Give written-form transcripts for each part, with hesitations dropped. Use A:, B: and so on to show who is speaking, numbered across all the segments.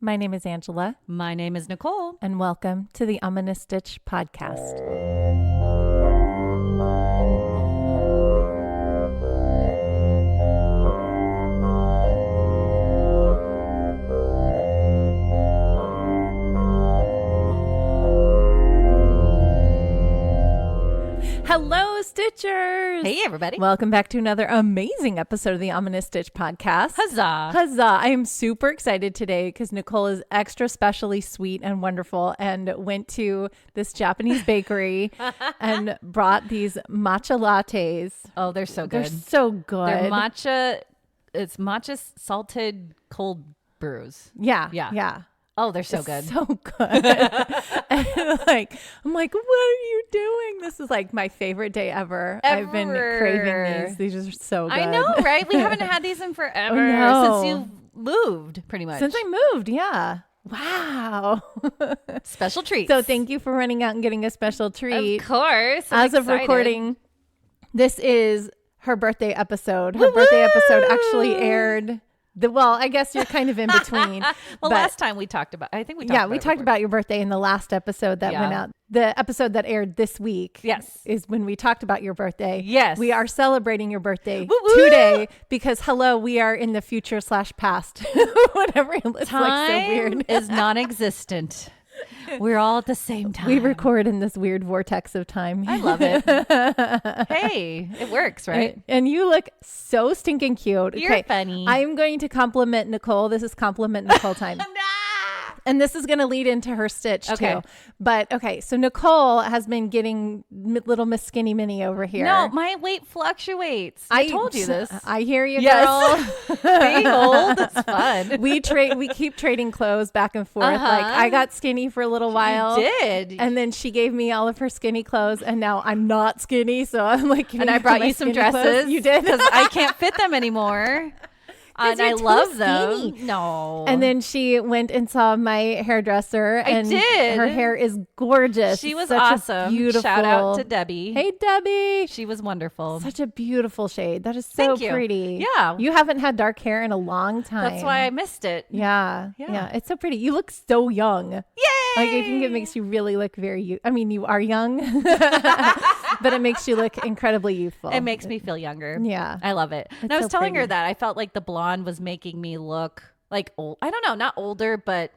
A: My name is Angela.
B: My name is Nicole.
A: And welcome to the I'm Gonna Stitch podcast. Hello, Stitchers!
B: Hey, everybody.
A: Welcome back to another amazing episode of the I'm Gonna Stitch podcast.
B: Huzzah.
A: Huzzah. I am super excited today because Nicole is extra specially sweet and wonderful and went to this Japanese bakery and brought these matcha lattes.
B: Oh, they're so good.
A: They're so good.
B: They're matcha. It's matcha salted cold brews.
A: Yeah.
B: Oh, they're so good.
A: So good. And I'm like, what are you doing? This is like my favorite day ever. I've been craving these. These are so good.
B: I know, right? We haven't had these in forever. Since you moved, pretty much.
A: Since I moved, yeah. Wow.
B: Special treats.
A: So thank you for running out and getting a special treat.
B: Of course.
A: As of recording, this is her birthday episode. Her birthday episode actually aired. I guess you're kind of in between.
B: Last time we talked about, I think we talked about
A: we talked about your birthday in the last episode that went out. The episode that aired this week is when we talked about your birthday.
B: Yes.
A: We are celebrating your birthday today because, hello, we are in the future / past. Whatever it looks like, so weird.
B: Time is non-existent. We're all at the same time.
A: We record in this weird vortex of time.
B: I love it. Hey, it works, right?
A: And you look so stinking cute.
B: You're funny.
A: I'm going to compliment Nicole. This is compliment Nicole time. And this is going to lead into her stitch too. But so Nicole has been getting little Miss Skinny Minnie over here.
B: No, my weight fluctuates. I told you this.
A: I hear you, girl.
B: Being old, it's fun.
A: We keep trading clothes back and forth. Like I got skinny for a little while.
B: You did.
A: And then she gave me all of her skinny clothes and now I'm not skinny. So I'm like,
B: and I brought you some dresses.
A: Clothes. You did.
B: Because I can't fit them anymore. And I love them. No.
A: And then she went and saw my hairdresser. And her hair is gorgeous.
B: She was
A: such
B: awesome.
A: Beautiful.
B: Shout out to Debbie.
A: Hey, Debbie.
B: She was wonderful.
A: Such a beautiful shade. That is so pretty.
B: Yeah.
A: You haven't had dark hair in a long time.
B: That's why I missed it.
A: Yeah. It's so pretty. You look so young.
B: Yay!
A: Like I think it makes you really look very. I mean, you are young, but it makes you look incredibly youthful.
B: It makes me feel younger.
A: Yeah,
B: I love it. And I was telling her that I felt like the blonde was making me look like old. I don't know, not older, but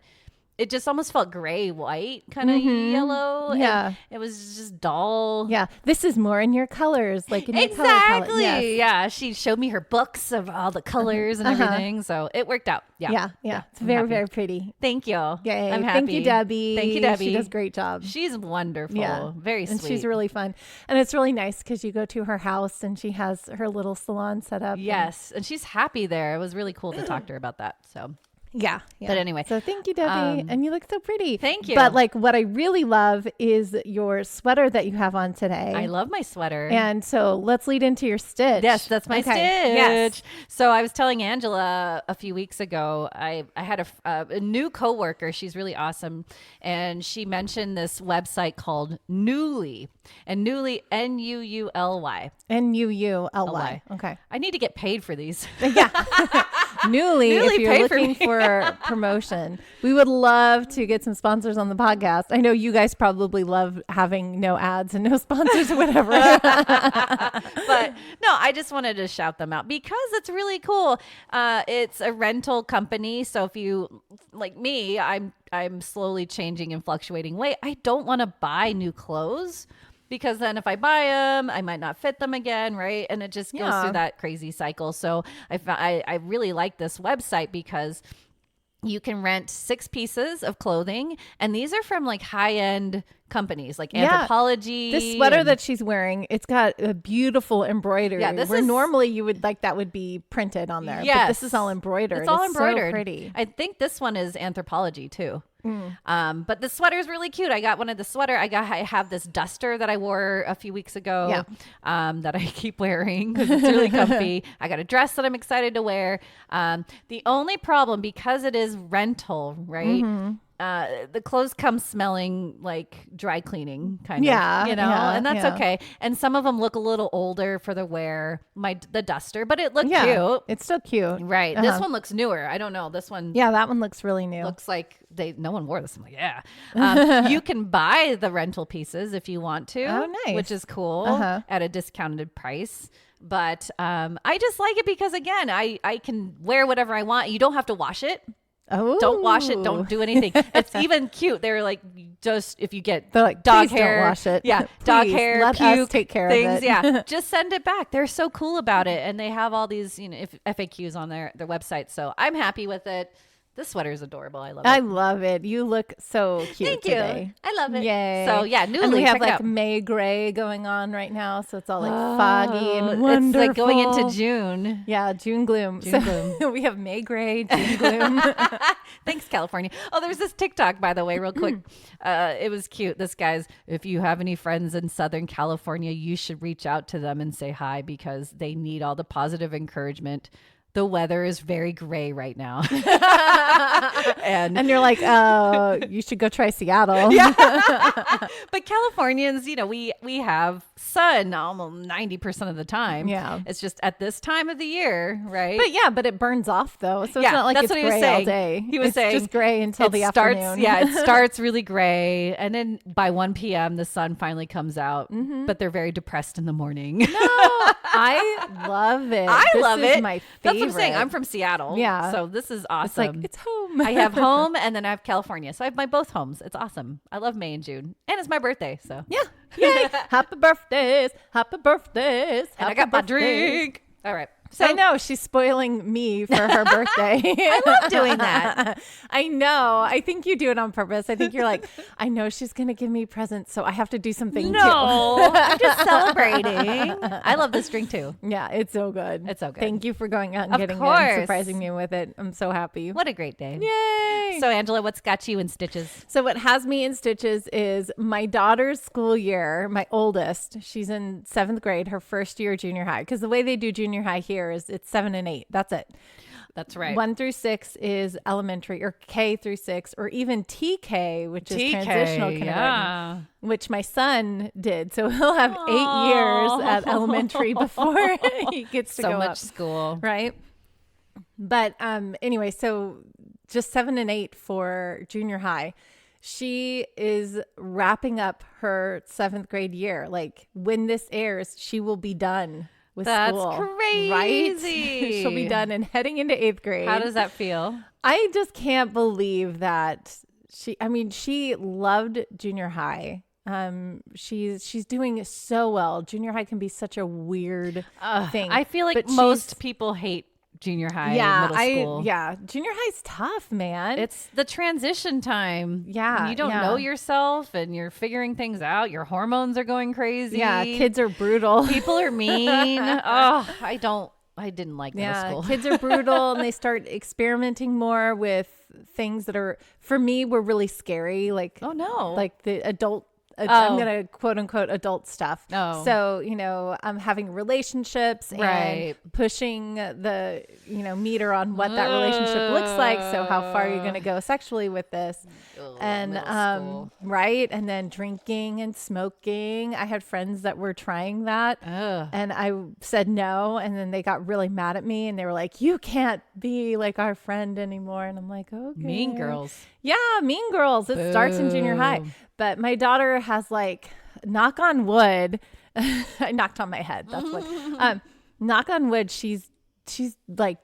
B: it just almost felt gray, white, kind of yellow.
A: Yeah,
B: and it was just dull.
A: Yeah, this is more in your colors, like in your
B: exactly.
A: Color. Yes.
B: Yeah, she showed me her books of all the colors and everything, so it worked out. Yeah.
A: It's very, very pretty.
B: Thank you.
A: Yay.
B: I'm happy.
A: Thank you, Debbie.
B: Thank you, Debbie.
A: She does a great job.
B: She's wonderful.
A: Yeah.
B: Very sweet.
A: And she's really fun. And it's really nice because you go to her house and she has her little salon set up.
B: Yes. And she's happy there. It was really cool to talk to her about that. So.
A: Yeah.
B: But anyway.
A: So thank you, Debbie. And you look so pretty.
B: Thank you.
A: But like what I really love is your sweater that you have on today.
B: I love my sweater.
A: And so let's lead into your stitch.
B: Yes, that's my stitch.
A: Yes.
B: So I was telling Angela a few weeks ago, I had a new coworker. She's really awesome. And she mentioned this website called Nuuly. And Nuuly, Nuuly.
A: Nuuly. Okay.
B: I need to get paid for these.
A: Yeah. Nuuly, if you're looking for promotion, we would love to get some sponsors on the podcast. I know you guys probably love having no ads and no sponsors or whatever.
B: But no, I just wanted to shout them out because it's really cool. It's a rental company. So if you, like me, I'm slowly changing and fluctuating weight. I don't want to buy new clothes. Because then if I buy them, I might not fit them again, right? And it just goes through that crazy cycle. So I really like this website because you can rent 6 pieces of clothing. And these are from like high-end companies like Anthropologie.
A: This sweater that she's wearing, it's got a beautiful embroidery.
B: Yeah,
A: where normally you would like that would be printed on there.
B: Yes.
A: But this is all embroidered.
B: It's all embroidered.
A: So pretty.
B: I think this one is Anthropologie too. But the sweater is really cute. I got one of the sweater. I have this duster that I wore a few weeks ago that I keep wearing because it's really comfy. I got a dress that I'm excited to wear. The only problem, because it is rental, right? the clothes come smelling like dry cleaning kind of, and that's okay. And some of them look a little older for the wear, the duster, but it looked cute.
A: It's still cute.
B: Right. This one looks newer. I don't know. This one.
A: Yeah, that one looks really new.
B: Looks like no one wore this. I'm like, you can buy the rental pieces if you want to.
A: Oh, nice.
B: Which is cool at a discounted price. But I just like it because, again, I can wear whatever I want. You don't have to wash it.
A: Oh,
B: don't wash it. Don't do anything. It's even cute. They're like, just if you get
A: like,
B: dog hair,
A: don't wash it.
B: Yeah, dog hair,
A: let
B: puke,
A: us take care
B: things.
A: of it.
B: Yeah, just send it back. They're so cool about it, and they have all these FAQs on their website. So I'm happy with it. This sweater is adorable. I love it.
A: I love it. You look so cute
B: Thank
A: today.
B: you. I love it.
A: Yay.
B: So yeah, Newly,
A: and we have
B: check it
A: like
B: out.
A: May gray going on right now. So it's all like foggy and wonderful.
B: It's like going into June.
A: Yeah, June gloom. Gloom. We have May gray, June gloom.
B: Thanks, California. Oh, there's this TikTok, by the way, real quick. It was cute. This guy's, if you have any friends in Southern California, you should reach out to them and say hi because they need all the positive encouragement. The weather is very gray right now.
A: and you're like, oh, you should go try Seattle.
B: Yeah. But Californians, we have sun almost 90% of the time.
A: Yeah.
B: It's just at this time of the year, right?
A: But it burns off though. So it's not like it's gray all day.
B: He was saying
A: it's just gray until the afternoon.
B: Yeah, it starts really gray. And then by 1 p.m., the sun finally comes out. But they're very depressed in the morning.
A: No, I love it.
B: I love it.
A: My favorite.
B: That's what I'm saying. I'm from Seattle.
A: Yeah.
B: So this is awesome.
A: It's like, it's home.
B: I have home and then I have California. So I have my both homes. It's awesome. I love May and June. And it's my birthday. So
A: yeah. Yay. Happy birthdays. Happy birthdays.
B: And I got my drink. All right.
A: So I know she's spoiling me for her birthday.
B: I love doing that.
A: I know. I think you do it on purpose. I think you're like, I know she's going to give me presents, so I have to do something too.
B: I'm just celebrating. I love this drink too.
A: Yeah, it's so good.
B: It's so good.
A: Thank you for going out and getting it and surprising me with it. I'm so happy.
B: What a great day.
A: Yay.
B: So Angela, what's got you in stitches?
A: So what has me in stitches is my daughter's school year, my oldest. She's in 7th grade, her first year junior high. Because the way they do junior high here is it's 7 and 8. That's it.
B: That's right.
A: 1 through 6 is elementary, or K through 6, or even TK, which is transitional kindergarten, which my son did. So he'll have 8 years at elementary before he gets to go
B: so much
A: up.
B: School.
A: Right. But anyway, so just 7 and 8 for junior high. She is wrapping up her 7th grade year. Like when this airs, she will be done with school.
B: That's crazy.
A: Right? She'll be done and heading into 8th grade.
B: How does that feel?
A: I just can't believe that she loved junior high. She's doing so well. Junior high can be such a weird thing.
B: I feel like most people hate junior high, middle school.
A: Junior high's tough, man.
B: It's the transition time.
A: Yeah.
B: And you don't know yourself and you're figuring things out. Your hormones are going crazy.
A: Yeah. Kids are brutal.
B: People are mean. I didn't like middle school.
A: Kids are brutal and they start experimenting more with things that are, for me, were really scary. Like,
B: oh no.
A: Like the adult I'm going to quote unquote adult stuff.
B: Oh.
A: So, I'm having relationships and pushing the, meter on what that relationship looks like. So how far are you going to go sexually with this? And, right. And then drinking and smoking. I had friends that were trying that and I said no. And then they got really mad at me and they were like, you can't be like our friend anymore. And I'm like, okay.
B: Mean Girls.
A: Yeah. Mean Girls. It starts in junior high. But my daughter has knock on wood. I knocked on my head. That's what. Knock on wood. She's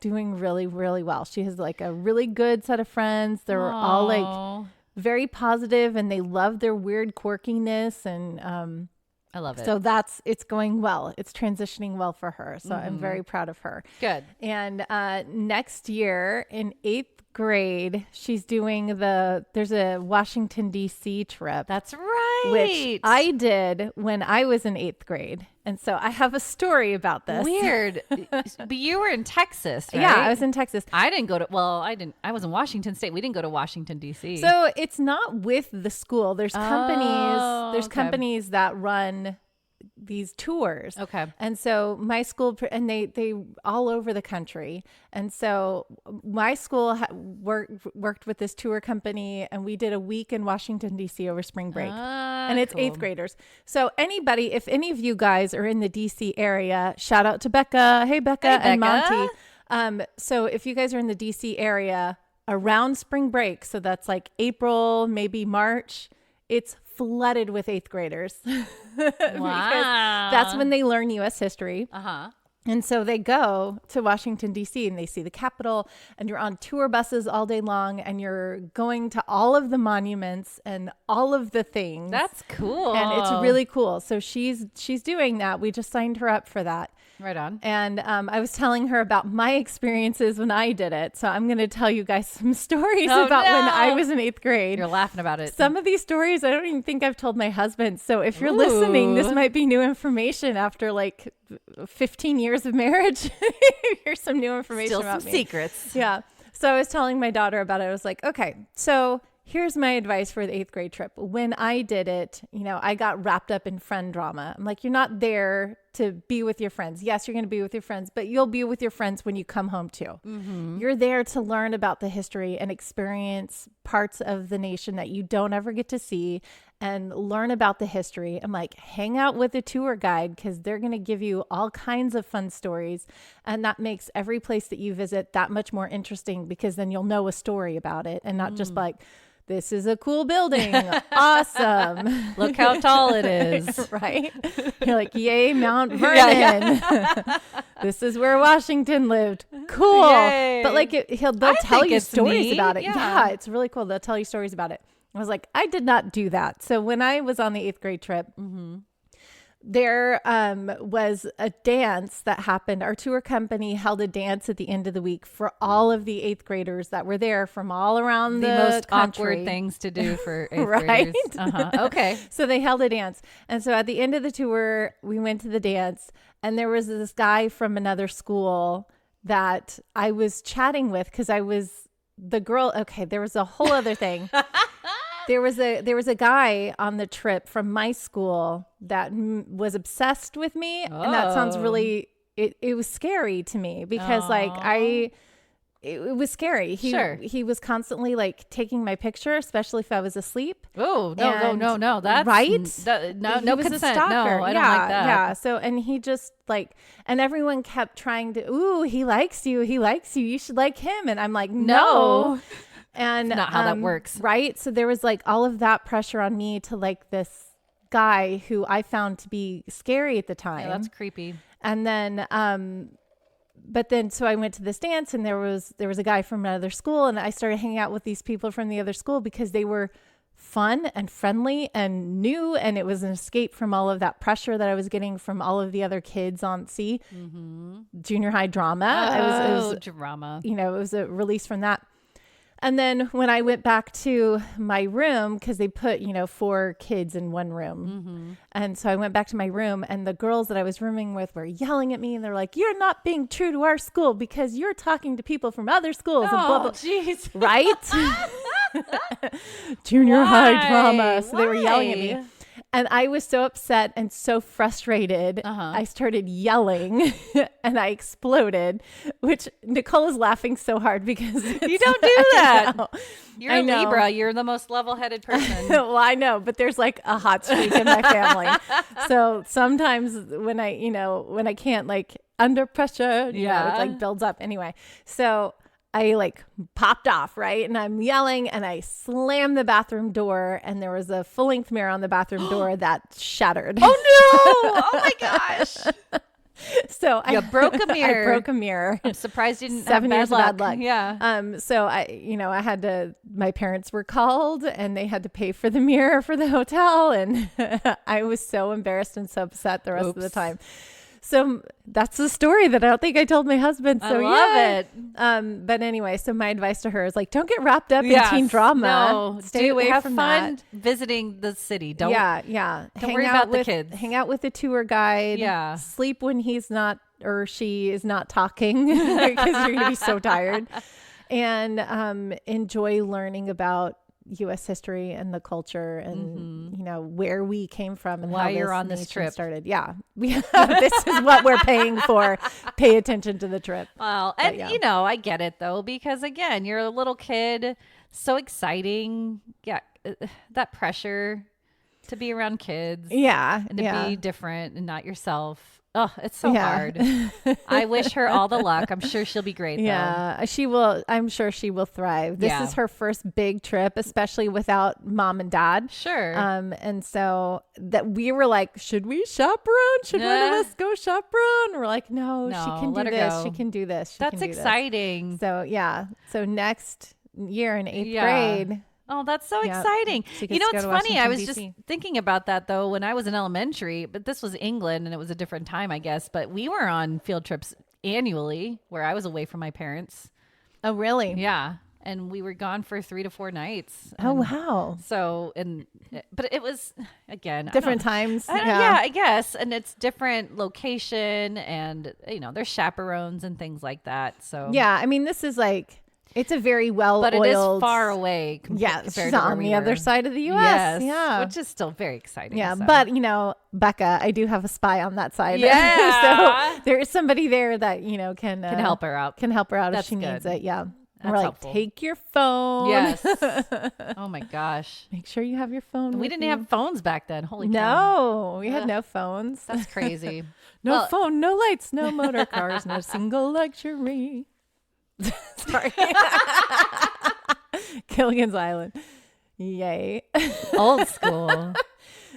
A: doing really, really well. She has a really good set of friends. They're all very positive and they love their weird quirkiness. And
B: I love it.
A: So it's going well. It's transitioning well for her. So I'm very proud of her.
B: Good.
A: And next year in 8th grade, she's doing there's a Washington, D.C. trip.
B: That's right.
A: Which I did when I was in 8th grade. And so I have a story about this.
B: Weird. But you were in Texas, right?
A: Yeah, I was in Texas.
B: I was in Washington State. We didn't go to Washington, D.C.
A: So it's not with the school. There's companies that run these tours.
B: Okay.
A: And so my school, and they all over the country. And so my school worked with this tour company, and we did a week in Washington, D.C. over spring break. And it's
B: cool.
A: 8th graders. So anybody, if any of you guys are in the D.C. area, shout out to Becca. Hey, Becca, and Monty. So if you guys are in the DC area around spring break, so that's like April, maybe March, it's flooded with 8th graders.
B: Wow.
A: That's when they learn U.S. history.
B: Uh-huh.
A: And so they go to Washington, D.C., and they see the Capitol, and you're on tour buses all day long, and you're going to all of the monuments and all of the things.
B: That's cool.
A: And it's really cool. So she's doing that. We just signed her up for that.
B: Right on.
A: And I was telling her about my experiences when I did it. So I'm going to tell you guys some stories about when I was in 8th grade.
B: You're laughing about it.
A: Some of these stories I don't even think I've told my husband. So if you're listening, this might be new information after like 15 years of marriage. Here's some new information
B: Still
A: about
B: some
A: me.
B: secrets.
A: Yeah. So I was telling my daughter about it. I was like, okay, so here's my advice for the 8th grade trip. When I did it, I got wrapped up in friend drama. I'm like, you're not there to be with your friends. Yes, you're going to be with your friends, but you'll be with your friends when you come home too. Mm-hmm. You're there to learn about the history and experience parts of the nation that you don't ever get to see and learn about the history. I'm like, hang out with a tour guide because they're going to give you all kinds of fun stories. And that makes every place that you visit that much more interesting because then you'll know a story about it and not just like, this is a cool building. Awesome.
B: Look how tall it is.
A: Right? You're like, yay, Mount Vernon. This is where Washington lived. Cool. Yay. But like they'll tell you stories about it. Yeah, it's really cool. They'll tell you stories about it. I was like, I did not do that. So when I was on the 8th grade trip, there was a dance that happened. Our tour company held a dance at the end of the week for all of the 8th graders that were there from all around the
B: most
A: country.
B: Awkward things to do for 8th
A: right?
B: graders. Okay.
A: So they held a dance. And so at the end of the tour, we went to the dance, and there was this guy from another school that I was chatting with because I was the girl. Okay, there was a whole other thing. There was a guy on the trip from my school that was obsessed with me. Oh. And that sounds really, it was scary to me because it was scary. He was constantly like taking my picture, especially if I was asleep.
B: Oh, no. That's
A: right.
B: No consent. No, I don't like that.
A: Yeah. So, and he just like, and everyone kept trying to, ooh, he likes you. You should like him. And I'm like, no. And
B: that's not how that works.
A: Right. So there was like all of that pressure on me to like this guy who I found to be scary at the time.
B: Yeah, that's creepy.
A: And then, so I went to this dance, and there was a guy from another school, and I started hanging out with these people from the other school because they were fun and friendly and new, and it was an escape from all of that pressure that I was getting from all of the other kids on junior high drama. It was
B: drama.
A: It was a release from that. And then when I went back to my room, because they put, 4 kids in one room. And so I went back to my room, and the girls that I was rooming with were yelling at me, and they're like, you're not being true to our school because you're talking to people from other schools. And blah, blah.
B: Jeez.
A: Right? Junior high drama. So they were yelling at me. And I was so upset and so frustrated. I started yelling and I exploded, which Nicole is laughing so hard because
B: you don't do that. You're a Libra. You're the most level-headed person.
A: Well, I know, but there's like a hot streak in my family. So sometimes when I can't like under pressure, it like builds up anyway. So I like popped off, right? And I'm yelling and I slammed the bathroom door, and there was a full-length mirror on the bathroom door that shattered.
B: Oh no! Oh my gosh.
A: So
B: you broke a mirror.
A: I broke a mirror.
B: I'm surprised you didn't
A: 7
B: have
A: years of bad luck.
B: Yeah.
A: So I had to, my parents were called and they had to pay for the mirror for the hotel. And I was so embarrassed and so upset the rest of the time. So that's the story that I don't think I told my husband. So
B: I love it.
A: But anyway, so my advice to her is like, don't get wrapped up in teen drama.
B: No,
A: stay away
B: have
A: from
B: fun
A: that.
B: visiting the city. Don't
A: Don't
B: worry about the kids.
A: Hang out with the tour guide.
B: Yeah.
A: Sleep when he's not or she is not talking because you're going to be so tired. And enjoy learning about U.S. history and the culture and, you know, where we came from and
B: why
A: how
B: you're on this
A: nation
B: trip
A: started. Yeah. This is what we're paying for. Pay attention to the trip.
B: Well, and you know, I get it though, because again, you're a little kid, so exciting. Yeah. That pressure to be around kids.
A: Yeah.
B: And to be different and not yourself. Oh, it's so hard. I wish her all the luck. I'm sure she'll be great though.
A: Yeah, she will. I'm sure she will thrive. This is her first big trip, especially without mom and dad.
B: Sure.
A: And so that we were like, should we chaperone? Should one of us go chaperone? We're like, no, she can do this. Go. She can do this.
B: That's exciting.
A: This. So yeah. So next year in 8th grade.
B: Oh, that's so exciting. You know, it's funny. I was just thinking about that, though, when I was in elementary, but this was England and it was a different time, I guess. But we were on field trips annually where I was away from my parents.
A: Oh, really?
B: Yeah. And we were gone for 3 to 4 nights.
A: Oh, wow.
B: So, but it was, again,
A: different times.
B: Yeah, I guess. And it's different location and, you know, there's chaperones and things like that. So,
A: yeah, I mean, this is like, it's a very well-oiled.
B: But it is far away.
A: It's on the other side of the U.S.
B: Yes,
A: yeah,
B: which is still very exciting.
A: Yeah, so. But you know, Becca, I do have a spy on that side.
B: Yeah,
A: so there is somebody there that you know can
B: help her out.
A: Can help her out
B: That's
A: if she needs it. Yeah,
B: that's
A: we're like,
B: helpful.
A: Take your phone.
B: Yes. Oh my gosh.
A: Make sure you have your phone.
B: We didn't have phones back then. Holy cow.
A: No, we had no phones.
B: That's crazy.
A: No phone, no lights, no motor cars, no single luxury. Sorry. Gilligan's Island. Yay.
B: Old school.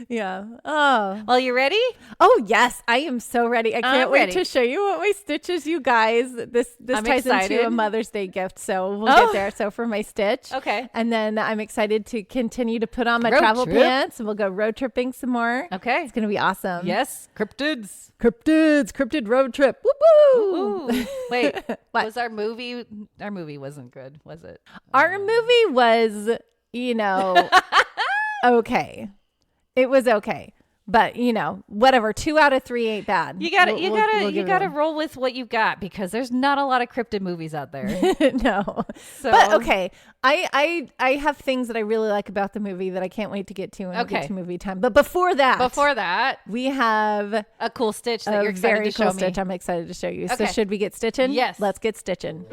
A: Yeah. Oh.
B: Well, you ready?
A: Oh, yes. I am so ready. I can't wait to show you what my stitches, you guys. This ties into a Mother's Day gift, so we'll get there. So for my stitch.
B: Okay.
A: And then I'm excied to continue to put on my travel pants and we'll go road tripping some more.
B: Okay.
A: It's going to be awesome.
B: Yes. Cryptids.
A: Cryptid Road Trip. Woo-woo.
B: Wait, was our movie wasn't good, was it?
A: Our movie was, you know, okay. It was okay. But, you know, whatever. 2 out of 3 ain't bad. You
B: gotta roll with what you got because there's not a lot of cryptid movies out there.
A: No. So. But okay. I have things that I really like about the movie that I can't wait to get to when we get to movie time. But before that, we have
B: a cool stitch that you're excited to show me.
A: Stitch I'm excited to show you.
B: Okay.
A: So should we get stitching?
B: Yes.
A: Let's get stitching.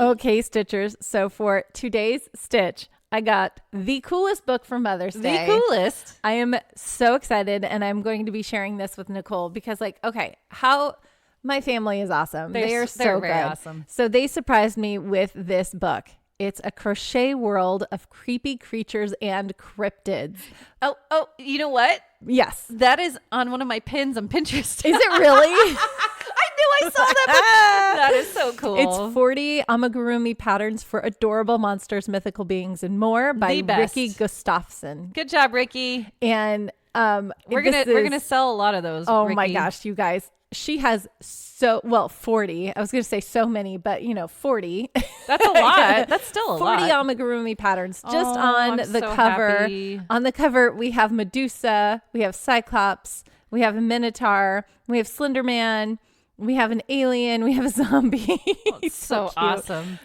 A: Okay, Stitchers. So for today's stitch, I got the coolest book for Mother's Day.
B: The coolest.
A: I am so excited, and I'm going to be sharing this with Nicole because, like, okay, my family is awesome. They're so
B: very
A: good.
B: Awesome.
A: So they surprised me with this book. It's a crochet world of creepy creatures and cryptids.
B: Oh, you know what?
A: Yes.
B: That is on one of my pins on Pinterest.
A: Is it really?
B: I saw that. That is so cool.
A: It's 40 Amigurumi patterns for adorable monsters, mythical beings, and more by Rikki Gustafson.
B: Good job, Rikki.
A: And
B: we're gonna sell a lot of those.
A: Oh
B: Rikki.
A: my gosh, you guys! She has 40. I was gonna say so many, but 40.
B: That's a lot. That's still a
A: 40
B: lot.
A: 40 Amigurumi patterns just on the
B: so
A: cover.
B: Happy.
A: On the cover, we have Medusa, we have Cyclops, we have a Minotaur, we have Slender Man. We have an alien. We have a zombie.
B: It's so awesome.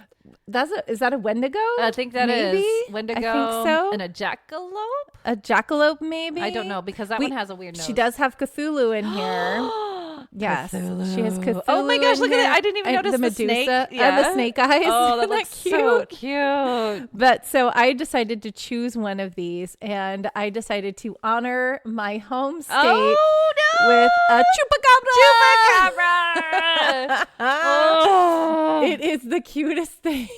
A: Is that a Wendigo?
B: I think that
A: maybe?
B: is Wendigo.
A: I think so.
B: And a jackalope?
A: A jackalope, maybe?
B: I don't know because that one has a weird nose.
A: She does have Cthulhu in here. Yes,
B: Cthulhu.
A: She has Cthulhu.
B: Oh my gosh, look at that. I didn't even notice
A: the Medusa.
B: Snake. Yeah.
A: The snake eyes.
B: Oh, that looks
A: cute.
B: So cute.
A: But so I decided to choose one of these and I decided to honor my home state with a Chupacabra.
B: Oh.
A: It is the cutest thing.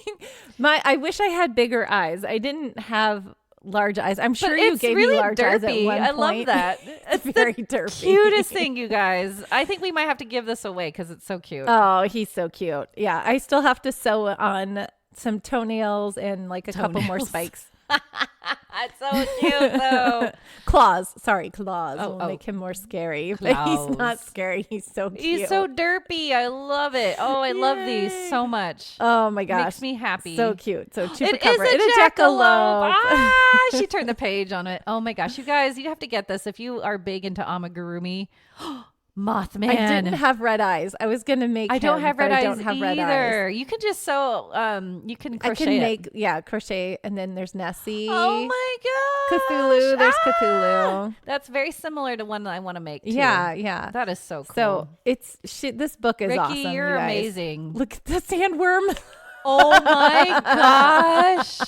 A: I wish I had bigger eyes. I didn't have large eyes. I'm sure you gave me large eyes at one point.
B: I love that.
A: It's very derpy.
B: Cutest thing, you guys. I think we might have to give this away because it's so cute.
A: Oh, he's so cute. Yeah, I still have to sew on some toenails and like a couple more spikes.
B: That's so cute, though.
A: Claus. Sorry, Claus.
B: Oh,
A: will
B: oh.
A: make him more scary. But he's not
B: Klaus.
A: scary. He's so cute.
B: He's so derpy. I love it. Oh, I love these so much.
A: Oh my gosh.
B: Makes me happy.
A: So cute. So
B: It
A: Chupacabra.
B: is
A: It's
B: a
A: a
B: jackalope.
A: jackalope.
B: She turned the page on it. Oh my gosh. You guys, you have to get this. If you are big into Amigurumi. Mothman.
A: I didn't have red eyes. I was gonna make.
B: I don't
A: him,
B: have
A: but
B: red
A: I
B: eyes
A: don't have red
B: either.
A: eyes.
B: You can just sew. You can crochet.
A: I can
B: it.
A: make crochet, and then there's Nessie.
B: Oh my gosh.
A: Cthulhu. There's
B: Ah!
A: Cthulhu.
B: That's very similar to one that I want to make too.
A: Yeah.
B: That is so cool.
A: So it's this book is
B: Rikki,
A: awesome.
B: you're
A: you guys.
B: amazing.
A: Look at the sandworm.
B: Oh my gosh.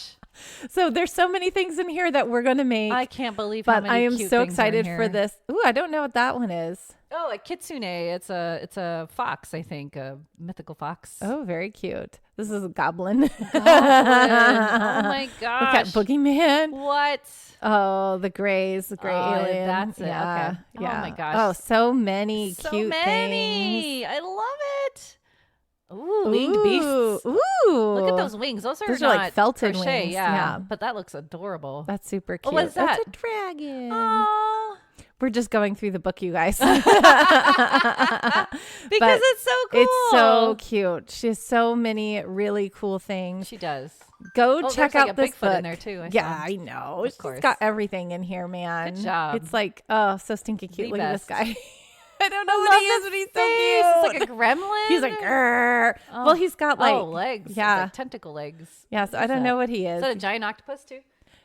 A: So there's so many things in here that we're gonna make.
B: I can't believe how
A: but
B: many
A: I am
B: cute
A: so
B: things are in
A: excited
B: here.
A: for this. Ooh, I don't know what that one is.
B: Oh, a kitsune. It's a fox, I think, a mythical fox.
A: Oh, very cute. This is a goblin.
B: Goblin. Oh my
A: Look at
B: gosh.
A: Boogeyman.
B: What?
A: Oh, the grays, the gray
B: Oh,
A: alien.
B: that's it.
A: Yeah,
B: Okay. Oh
A: yeah.
B: my gosh.
A: Oh, so many
B: So
A: cute
B: many.
A: things.
B: I love it. Ooh, winged beasts.
A: Ooh.
B: Look at those wings. Those are
A: Those
B: not
A: are like felted
B: crochet,
A: wings.
B: Yeah.
A: Yeah.
B: But that looks adorable.
A: That's super
B: Oh,
A: cute.
B: what is that?
A: That's a dragon.
B: Aww.
A: We're just going through the book, you guys.
B: Because it's so cool.
A: It's so cute. She has so many really cool things.
B: She does.
A: Go
B: Oh,
A: check
B: there's like
A: out
B: a
A: this
B: Bigfoot
A: book.
B: in there too.
A: Yeah,
B: saw.
A: I know.
B: Of
A: She's
B: course.
A: got everything in here, man.
B: Good job.
A: It's like, oh, so stinky cute.
B: The
A: Look at this
B: best.
A: guy. I don't know
B: I
A: what he
B: love
A: is,
B: the
A: but he's
B: face.
A: so cute.
B: It's like a gremlin.
A: He's like, grrr.
B: Oh.
A: Well, he's got like,
B: legs.
A: yeah.
B: Like tentacle legs.
A: yeah. So I
B: What's
A: don't
B: that?
A: know what he
B: Is
A: is.
B: that a giant octopus too?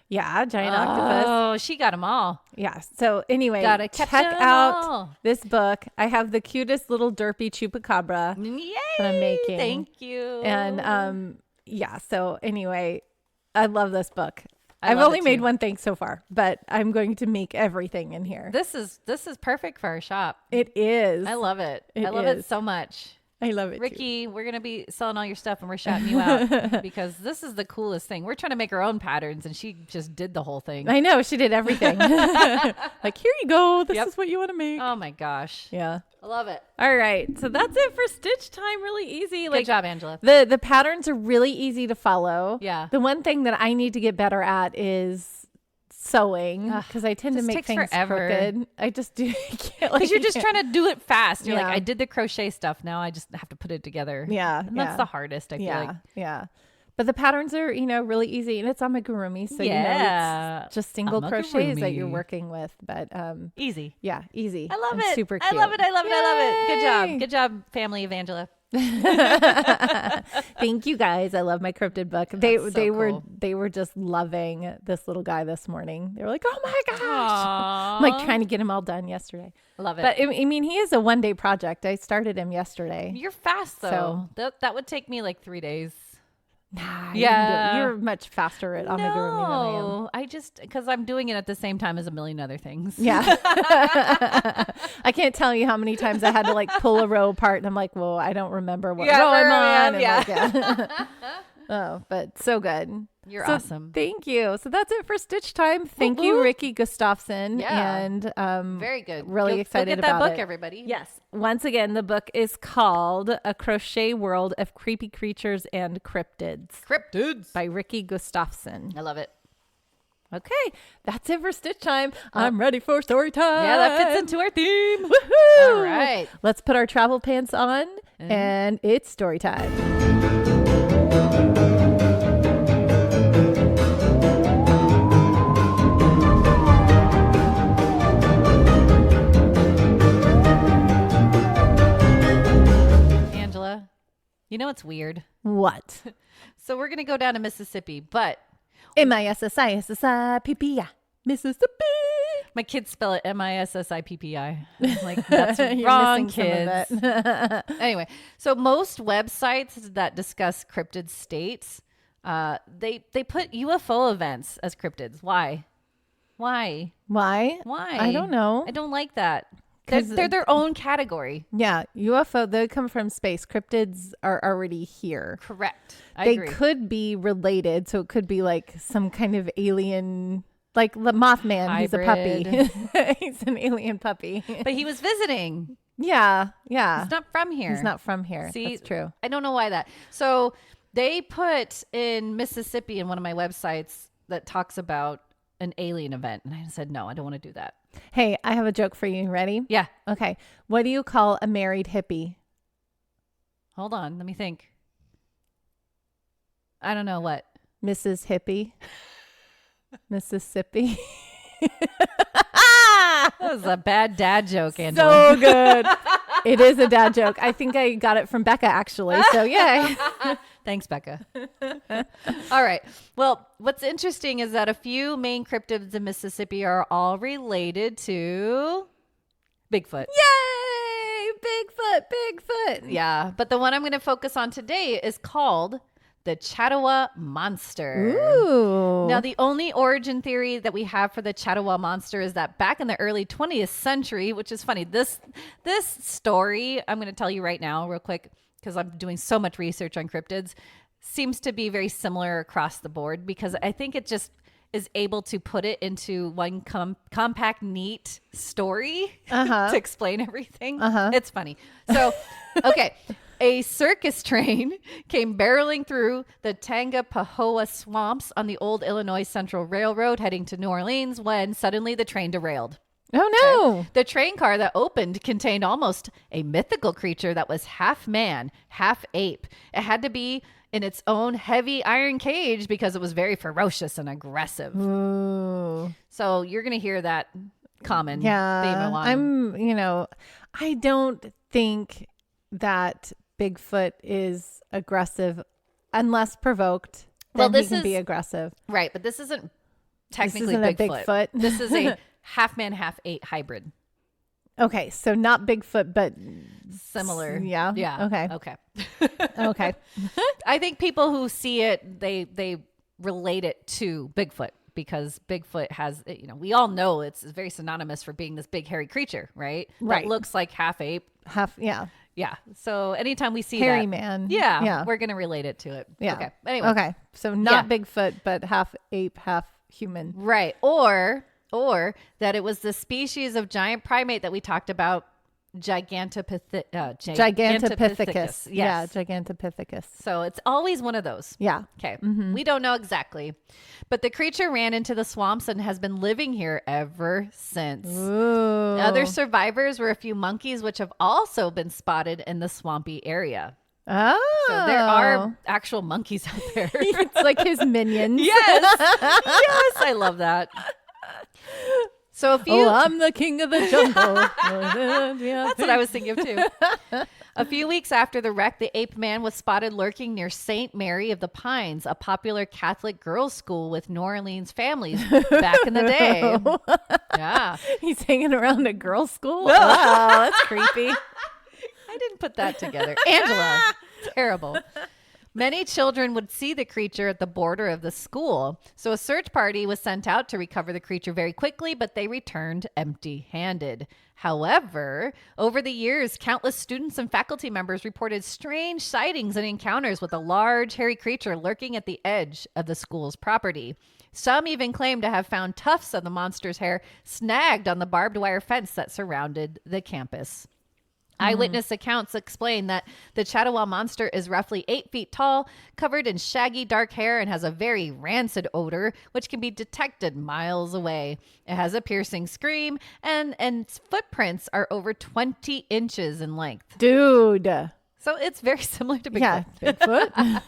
A: Yeah, giant octopus.
B: Oh, she got them all.
A: Yeah. So anyway,
B: Gotta catch
A: check
B: 'em
A: out
B: all.
A: this book. I have the cutest little derpy Chupacabra
B: Yay!
A: that I'm making.
B: Thank you.
A: And yeah. So anyway, I love this book.
B: I
A: I've
B: love
A: only
B: it
A: made
B: too.
A: one thing so far, but I'm going to make everything in here.
B: This is perfect for our shop.
A: It is.
B: I love it.
A: It
B: I love it
A: is.
B: so much.
A: I love it.
B: Rikki, we're gonna be selling all your stuff and we're shouting you out because this is the coolest thing. We're trying to make our own patterns and she just did the whole thing.
A: I know. She did everything. Like, here you go. This
B: Yep.
A: is what you want to make.
B: Oh my gosh.
A: Yeah.
B: I love it.
A: All right. So that's it for stitch time. Really easy.
B: Good job, Angela.
A: The patterns are really easy to follow.
B: Yeah.
A: The one thing that I need to get better at is sewing
B: Ugh,
A: because I tend to
B: just
A: make
B: takes
A: things
B: forever.
A: crooked. I just do.
B: Because you're just trying to do it fast. You're
A: Yeah.
B: like, I did the crochet stuff. Now I just have to put it together.
A: Yeah.
B: And that's the hardest, I feel
A: Yeah.
B: like.
A: Yeah. But the patterns are, really easy, and it's amigurumi, so
B: Yeah.
A: it's just single crochets that you're
B: Amigurumi.
A: working with. But
B: Easy.
A: yeah, easy.
B: I love
A: and
B: it.
A: Super cute.
B: I love it. I love it. I love it. Good
A: Yay.
B: job. Good job, family of Angela.
A: Thank you guys. I love my cryptid book. They
B: That's so cool.
A: they were just loving this little guy this morning. They were like, "Oh my gosh!"
B: Aww.
A: I'm like trying to get him all done yesterday.
B: Love it.
A: But I mean, he is a 1-day project. I started him yesterday.
B: You're fast though.
A: So-
B: That would take me like 3 days.
A: Nah,
B: Yeah.
A: you're much faster at amigurumi than I am.
B: No, I just because I'm doing it at the same time as a million other things.
A: Yeah. I can't tell you how many times I had to like pull a row apart and I'm like, well, I don't remember what
B: Yeah,
A: row I'm
B: where I
A: on.
B: am,
A: And
B: yeah.
A: like, yeah. Oh, but so good.
B: You're
A: So
B: awesome.
A: Thank you. So that's it for Stitch Time. Thank you,
B: woo.
A: Rikki Gustafson.
B: Yeah.
A: And
B: Very good.
A: really
B: Go
A: excited
B: get that
A: about
B: book,
A: it.
B: everybody.
A: Yes. Once again, the book is called A Crochet World of Creepy Creatures and Cryptids
B: Cryptids.
A: by Rikki Gustafson.
B: I love it.
A: Okay, that's it for Stitch Time. I'm ready for story time.
B: Yeah, that fits into our theme.
A: Woohoo!
B: All right.
A: Let's put our travel pants on, and it's story time.
B: Angela, you know what's weird?
A: What?
B: So we're going to go down to Mississippi, but
A: MISSISSIPPI, Mississippi.
B: my kids spell it MISSIPPI. I'm like, that's
A: You're
B: wrong,
A: missing some of
B: kids.
A: it.
B: Anyway, so most websites that discuss cryptid states, they put UFO events as cryptids. Why?
A: Why?
B: Why?
A: I don't know.
B: I don't like that.
A: 'Cause
B: They're their own category.
A: Yeah, UFO, they come from space. Cryptids are already here.
B: Correct. I
A: They
B: agree.
A: could be related, so it could be like some kind of alien, like the Mothman. He's a puppy. He's an alien puppy.
B: But he was visiting.
A: Yeah.
B: He's not from here.
A: He's not from here.
B: See,
A: That's true.
B: I don't know why that. So they put in Mississippi in one of my websites that talks about an alien event. And I said, no, I don't want to do that.
A: Hey, I have a joke for you. Ready?
B: Yeah.
A: Okay. What do you call a married hippie?
B: Hold on. Let me think. I don't know what.
A: Mrs. Hippie. Mississippi.
B: That was a bad dad joke, Angela.
A: So good. It is a dad joke. I think I got it from Becca, actually. So yay.
B: Thanks, Becca. All right. Well, what's interesting is that a few main cryptids in Mississippi are all related to Bigfoot.
A: Yay! Bigfoot.
B: Yeah. But the one I'm going to focus on today is called the Chatawa Monster.
A: Ooh.
B: Now, the only origin theory that we have for the Chatawa Monster is that back in the early 20th century, which is funny, this story, I'm going to tell you right now real quick, because I'm doing so much research on cryptids, seems to be very similar across the board, because I think it just is able to put it into one compact, neat story to explain everything. It's funny. So, okay. A circus train came barreling through the Tangipahoa swamps on the old Illinois Central Railroad heading to New Orleans when suddenly the train derailed.
A: Oh, no.
B: Okay. The train car that opened contained almost a mythical creature that was half man, half ape. It had to be in its own heavy iron cage because it was very ferocious and aggressive.
A: Ooh.
B: So you're going to hear that common theme along.
A: I don't think that Bigfoot is aggressive unless provoked. Then he can be aggressive.
B: Right, but this isn't technically
A: a Bigfoot.
B: This is a half man, half ape hybrid.
A: Okay, so not Bigfoot, but
B: similar.
A: Yeah.
B: Okay.
A: Okay.
B: I think people who see it, they relate it to Bigfoot because Bigfoot has, we all know it's very synonymous for being this big hairy creature, right?
A: Right.
B: That looks like half ape. Yeah. So anytime we see
A: hairy
B: that,
A: man.
B: Yeah. We're going to relate it to it.
A: Yeah.
B: Okay. Anyway.
A: Okay. So not Bigfoot, but half ape, half human.
B: Right. Or that it was the species of giant primate that we talked about, Gigantopithecus.
A: Gigantopithecus.
B: Yes.
A: Yeah, Gigantopithecus.
B: So it's always one of those.
A: Yeah.
B: Okay. Mm-hmm. We don't know exactly. But the creature ran into the swamps and has been living here ever since.
A: Ooh.
B: Other survivors were a few monkeys, which have also been spotted in the swampy area.
A: Oh.
B: So there are actual monkeys out there.
A: It's like his minions.
B: Yes. Yes. I love that. So
A: I'm the king of the jungle.
B: That's what I was thinking of too. A few weeks after the wreck, the ape man was spotted lurking near St. Mary of the Pines, a popular Catholic girls' school with New Orleans families back in the day. Yeah.
A: He's hanging around a girls' school? Wow, that's creepy.
B: I didn't put that together. Angela, terrible. Many children would see the creature at the border of the school. So a search party was sent out to recover the creature very quickly, but they returned empty-handed. However, over the years, countless students and faculty members reported strange sightings and encounters with a large, hairy creature lurking at the edge of the school's property. Some even claim to have found tufts of the monster's hair snagged on the barbed wire fence that surrounded the campus. Eyewitness accounts explain that the Chatawa Monster is roughly 8 feet tall, covered in shaggy dark hair, and has a very rancid odor, which can be detected miles away. It has a piercing scream, and its footprints are over 20 inches in length.
A: Dude.
B: So it's very similar to Bigfoot.
A: Yeah, Bigfoot.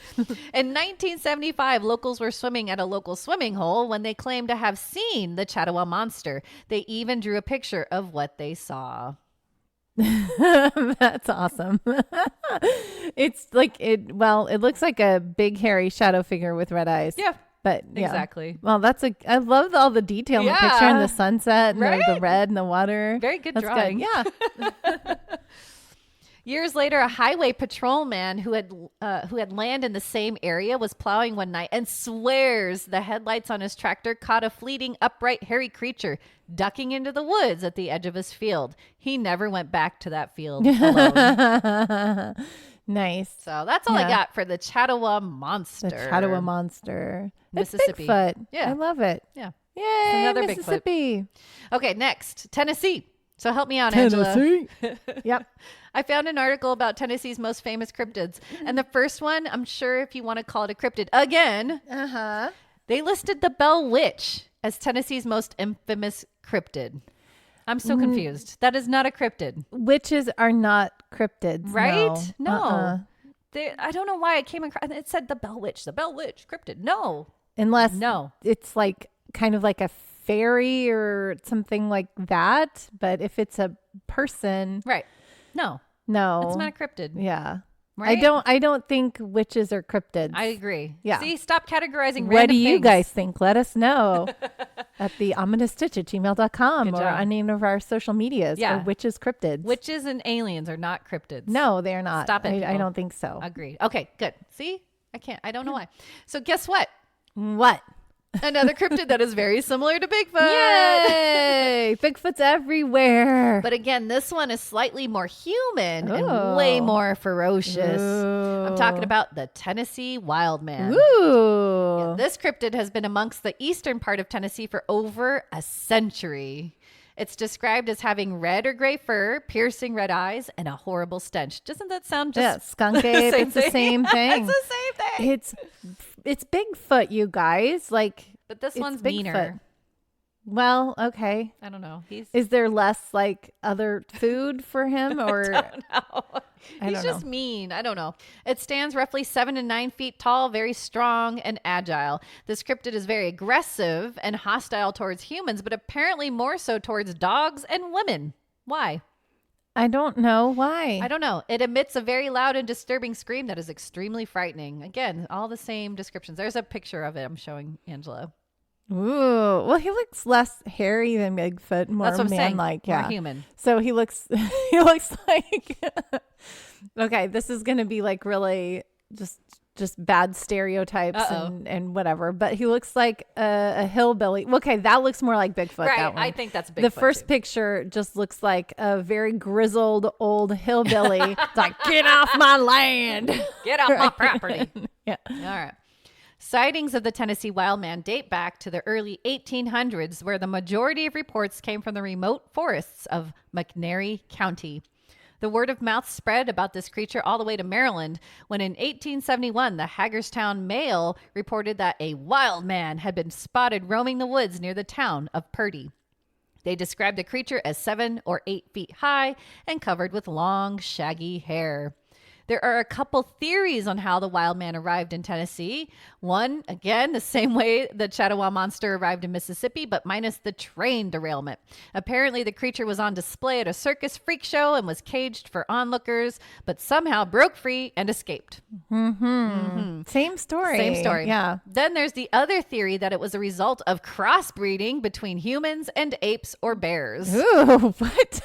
B: In 1975, locals were swimming at a local swimming hole when they claimed to have seen the Chatawa Monster. They even drew a picture of what they saw.
A: That's awesome. It's like it looks like a big hairy shadow figure with red eyes.
B: Yeah.
A: But yeah.
B: Exactly.
A: Well, I love all the detail in the picture and the sunset and the red and the water.
B: Very good
A: That's
B: drawing.
A: Good. Yeah.
B: Years later, a highway patrolman who had land in the same area was plowing one night and swears the headlights on his tractor caught a fleeting, upright, hairy creature ducking into the woods at the edge of his field. He never went back to that field alone.
A: Nice.
B: So that's all I got for the Chatawa Monster.
A: The Chatawa Monster.
B: Mississippi.
A: It's Bigfoot.
B: Yeah.
A: I love it.
B: Yeah.
A: Yay,
B: Another
A: Mississippi.
B: Bigfoot. Okay, next, Tennessee. So help me out, Angela.
A: Yep.
B: I found an article about Tennessee's most famous cryptids. And the first one, I'm sure if you want to call it a cryptid again, They listed the Bell Witch as Tennessee's most infamous cryptid. I'm so confused. That is not a cryptid.
A: Witches are not cryptids.
B: Right? No. I don't know why it came across. It said the Bell Witch, cryptid. No.
A: Unless it's like kind of like a fairy or something like that. But if it's a person.
B: Right. No. It's not a cryptid.
A: Yeah.
B: Right?
A: I don't think witches are cryptids.
B: I agree.
A: Yeah.
B: See, stop categorizing random
A: What do you
B: things.
A: guys think? Let us know at the ominousstitch@gmail.com or on any of our social medias.
B: Yeah.
A: Or witches, cryptids.
B: Witches and aliens are not cryptids.
A: No, they're not.
B: Stop it.
A: I don't think so.
B: Agreed. Okay, good. See? I don't know why. So guess what?
A: What?
B: Another cryptid that is very similar to Bigfoot.
A: Yay! Bigfoot's everywhere.
B: But again, this one is slightly more human and way more ferocious. I'm talking about the Tennessee Wildman.
A: Ooh.
B: Yeah, this cryptid has been amongst the eastern part of Tennessee for over a century. It's described as having red or gray fur, piercing red eyes, and a horrible stench. Doesn't that sound just
A: Skunk Ape? It's the same thing.
B: It's the same thing.
A: It's Bigfoot, you guys.
B: But this one's
A: Bigfoot.
B: meaner.
A: Well, okay.
B: I don't know.
A: Is there less like other food for him, or
B: I don't know. He's just mean. I don't know. It stands roughly 7 to 9 feet tall, very strong and agile. This cryptid is very aggressive and hostile towards humans, but apparently more so towards dogs and women. Why?
A: I don't know why.
B: I don't know. It emits a very loud and disturbing scream that is extremely frightening. Again, all the same descriptions. There's a picture of it I'm showing Angela.
A: Ooh, well, he looks less hairy than Bigfoot, more man-like,
B: more human.
A: So he looks like. Okay, this is gonna be like really just bad stereotypes and whatever. But he looks like a hillbilly. Okay, that looks more like Bigfoot.
B: Right,
A: that one.
B: I think that's Bigfoot.
A: The first picture just looks like a very grizzled old hillbilly. It's like, get off my land,
B: get off my property.
A: Yeah.
B: All right. Sightings of the Tennessee Wildman date back to the early 1800s, where the majority of reports came from the remote forests of McNairy County. The word of mouth spread about this creature all the way to Maryland, when in 1871, the Hagerstown Mail reported that a wild man had been spotted roaming the woods near the town of Purdy. They described the creature as 7 or 8 feet high and covered with long, shaggy hair. There are a couple theories on how the wild man arrived in Tennessee. One, again, the same way the Chatawa Monster arrived in Mississippi, but minus the train derailment. Apparently, the creature was on display at a circus freak show and was caged for onlookers, but somehow broke free and escaped.
A: Same story. Yeah.
B: Then there's the other theory that it was a result of crossbreeding between humans and apes or bears.
A: Ooh, what?